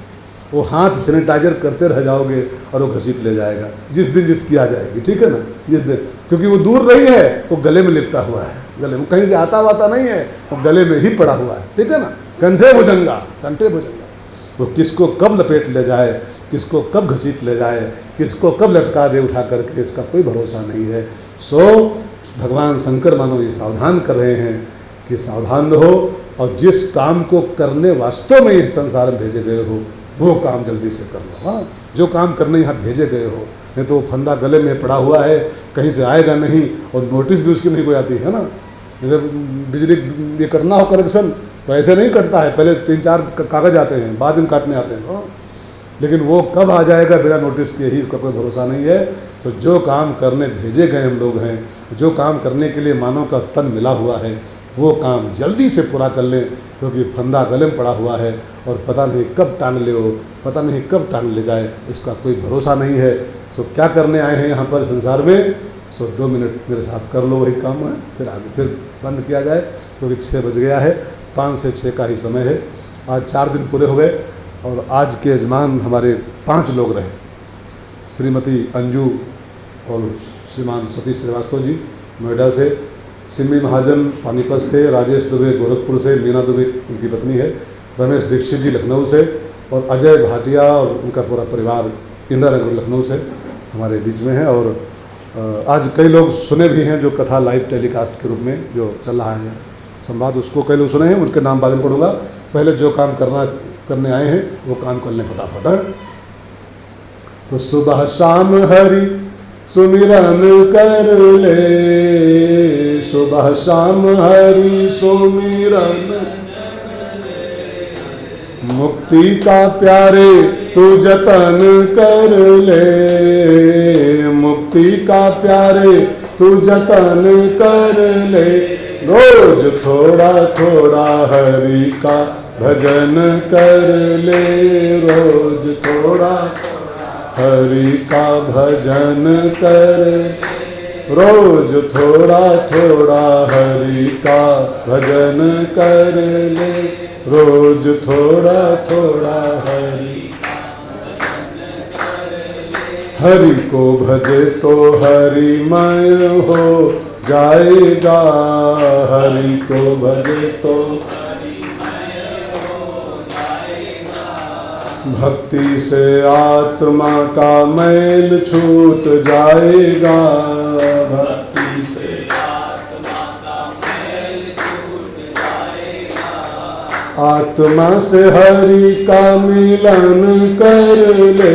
वो हाथ सैनिटाइजर करते रह जाओगे और वो घसीट ले जाएगा जिस दिन जिसकी आ जाएगी, ठीक है ना, जिस दिन, क्योंकि वो दूर नहीं है, वो गले में लिपटा हुआ है, गले में कहीं से आता वाता नहीं है, वो गले में ही पड़ा हुआ है, ठीक है ना। कंठे भुजंगा, कंठे भुजंगा। वो किसको कब लपेट ले जाए, किसको कब घसीट ले जाए, किसको कब लटका दे उठा करके, इसका कोई भरोसा नहीं है। सो भगवान शंकर मानो ये सावधान कर रहे हैं कि सावधान रहो, और जिस काम को करने वास्तव में इस संसार में भेजे गए हो वो काम जल्दी से कर लो। हाँ, जो काम करने यहाँ भेजे गए हो, नहीं तो वो फंदा गले में पड़ा हुआ है, कहीं से आएगा नहीं, और नोटिस भी उसकी नहीं कोई आती है ना। जैसे बिजली ये करना हो कनेक्शन, तो ऐसे नहीं कटता है, पहले 3-4 कागज़ आते हैं, बाद में काटने आते हैं। लेकिन वो कब आ जाएगा बिना नोटिस के ही, इसका कोई भरोसा नहीं है। तो जो काम करने भेजे गए हम लोग हैं, जो काम करने के लिए मानव का तन मिला हुआ है, वो काम जल्दी से पूरा कर लें, क्योंकि फंदा गले में पड़ा हुआ है और पता नहीं कब टांग ले हो, पता नहीं कब टांग ले जाए, इसका कोई भरोसा नहीं है। सो क्या करने आए हैं यहाँ पर संसार में, सो 2 मिनट मेरे साथ कर लो, वही काम है, फिर आगे फिर बंद किया जाए, क्योंकि 6 बज गया है, 5 से 6 का ही समय है। आज 4 दिन पूरे हो गए, और आज के यजमान हमारे 5 लोग रहे, श्रीमती अंजू और श्रीमान सतीश श्रीवास्तव जी नोएडा से, सिमी महाजन पानीपत से, राजेश दुबे गोरखपुर से, मीना दुबे उनकी पत्नी है, रमेश दीक्षित जी लखनऊ से, और अजय भाटिया और उनका पूरा परिवार इंदिरा नगर लखनऊ से हमारे बीच में है। और आज कई लोग सुने भी हैं, जो कथा लाइव टेलीकास्ट के रूप में जो चल रहा है संवाद, उसको कई लोग सुने हैं, उनके नाम बाद में पढ़ूंगा। पहले जो काम करने आए हैं वो काम कर लें फटाफट। है तो सुबह शाम हरि सुमिरन कर ले, सुबह शाम हरि सुमिरन, मुक्ति का प्यारे तू जतन कर ले, मुक्ति का प्यारे तू जतन कर ले, रोज थोड़ा थोड़ा हरि का भजन कर ले, रोज थोड़ा हरि का भजन कर। रोज थोड़ा थोड़ा हरि का भजन कर ले, रोज थोड़ा थोड़ा हरि को भजे तो हरिमय हो जाएगा, हरि को भजे तो भक्ति से आत्मा का मैल छूट जाएगा, भक्ति से आत्मा का मैल छूट जाएगा, आत्मा से हरि का मिलन कर ले,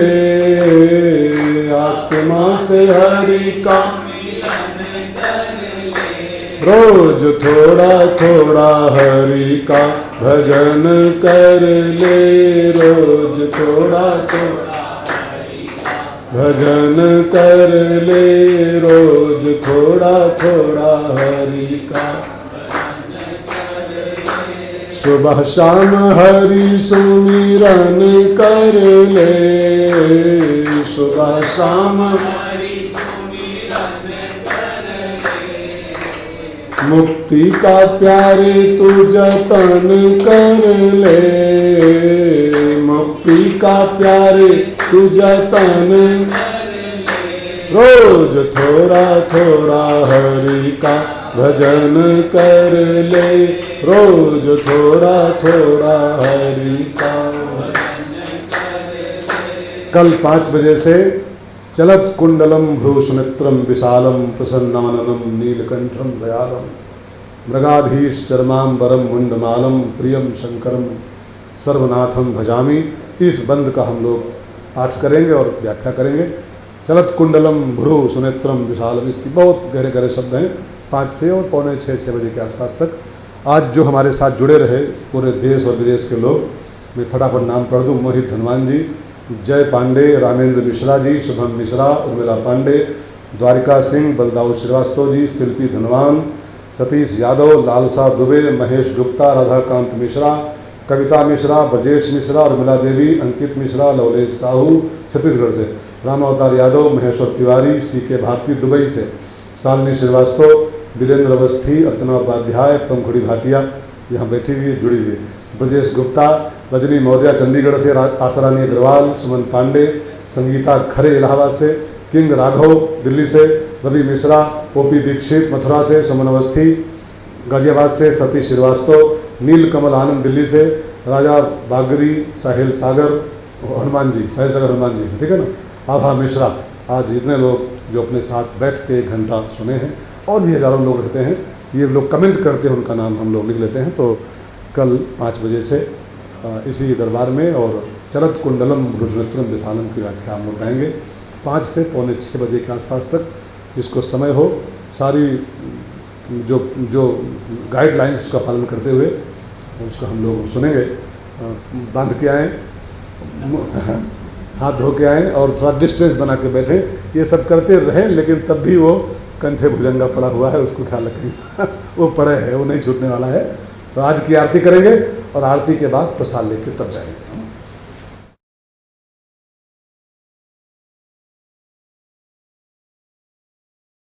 आत्मा से हरि का मिलन कर ले, रोज थोड़ा थोड़ा हरि का भजन कर ले, रोज थोड़ा थोड़ा हरि का भजन कर ले, रोज थोड़ा थोड़ा हरि का भजन कर ले, सुबह शाम हरि सुमिरन कर ले, सुबह शाम मुक्ति का प्यारे तू जतन कर ले, मुक्ति का प्यारे तू जतन कर ले, रोज थोड़ा थोड़ा हरि का भजन कर ले, रोज थोड़ा थोड़ा हरि का भजन कर ले। कल 5 बजे से चलत कुंडलम भ्रूषनेत्रम विशालम प्रसन्नाननम नीलकंठम दयालम मृगाधीश चरमांबरम मुंडमालम प्रियम शंकरम सर्वनाथम भजामी। इस बंद का हम लोग पाठ करेंगे और व्याख्या करेंगे। चलत कुंडलम भ्रू सुनेत्रम विशालम, इसकी बहुत गहरे गहरे शब्द हैं। 5 से और पौने 6 बजे के आसपास तक आज जो हमारे साथ जुड़े रहे पूरे देश और विदेश के लोग, मैं फटाफट नाम पढ़ दूँ। मोहित धनवान जी, जय पांडे, रामेंद्र मिश्रा जी, शुभम मिश्रा, उर्मिला पांडे, द्वारिका सिंह, बलदाऊ श्रीवास्तव जी, शिल्पी धनवान, सतीश यादव, लालसा दुबे, महेश गुप्ता, राधाकांत मिश्रा, कविता मिश्रा, ब्रजेश मिश्रा, उर्मिला देवी, अंकित मिश्रा, लवलेश साहू छत्तीसगढ़ से, राम अवतार यादव, महेश्वर तिवारी, CK भारती दुबई से, शालिनी श्रीवास्तव, वीरेंद्र अवस्थी, अर्चना उपाध्याय, तमखुड़ी भाटिया यहाँ बैठी हुई जुड़ी हुई, ब्रजेश गुप्ता, रजनी मौर्य चंडीगढ़ से, आसरानी अग्रवाल, सुमन पांडे, संगीता खरे इलाहाबाद से, किंग राघव दिल्ली से, रवि मिश्रा, OP दीक्षित मथुरा से, सुमन अवस्थी गाजियाबाद से, सतीश श्रीवास्तव, नील कमल आनंद दिल्ली से, राजा बागरी, साहिल सागर हनुमान जी, साहिल सागर हनुमान जी, ठीक है ना, आभा मिश्रा। आज इतने लोग जो अपने साथ बैठ के 1 घंटा सुने हैं, और भी हज़ारों लोग रहते हैं, ये लोग कमेंट करते हैं, उनका नाम हम लोग लिख लेते हैं। तो कल 5 बजे से इसी दरबार में और चलत कुंडलम भ्रूषनेत्रम विशालम की व्याख्या हम लोग गाएंगे 5 से पौने 6 बजे के आसपास तक, जिसको समय हो सारी जो गाइडलाइंस उसका पालन करते हुए उसको हम लोग सुनेंगे। बांध के आएँ, हाथ धो के आएँ और थोड़ा डिस्टेंस बना के बैठें। ये सब करते रहें, लेकिन तब भी वो कंठे भुजंगा पड़ा हुआ है, उसको ख्याल रखेंगे वो पड़े है, वो नहीं छूटने वाला है। तो आज की आरती करेंगे और आरती के बाद प्रसाद लेके तब जाएंगे।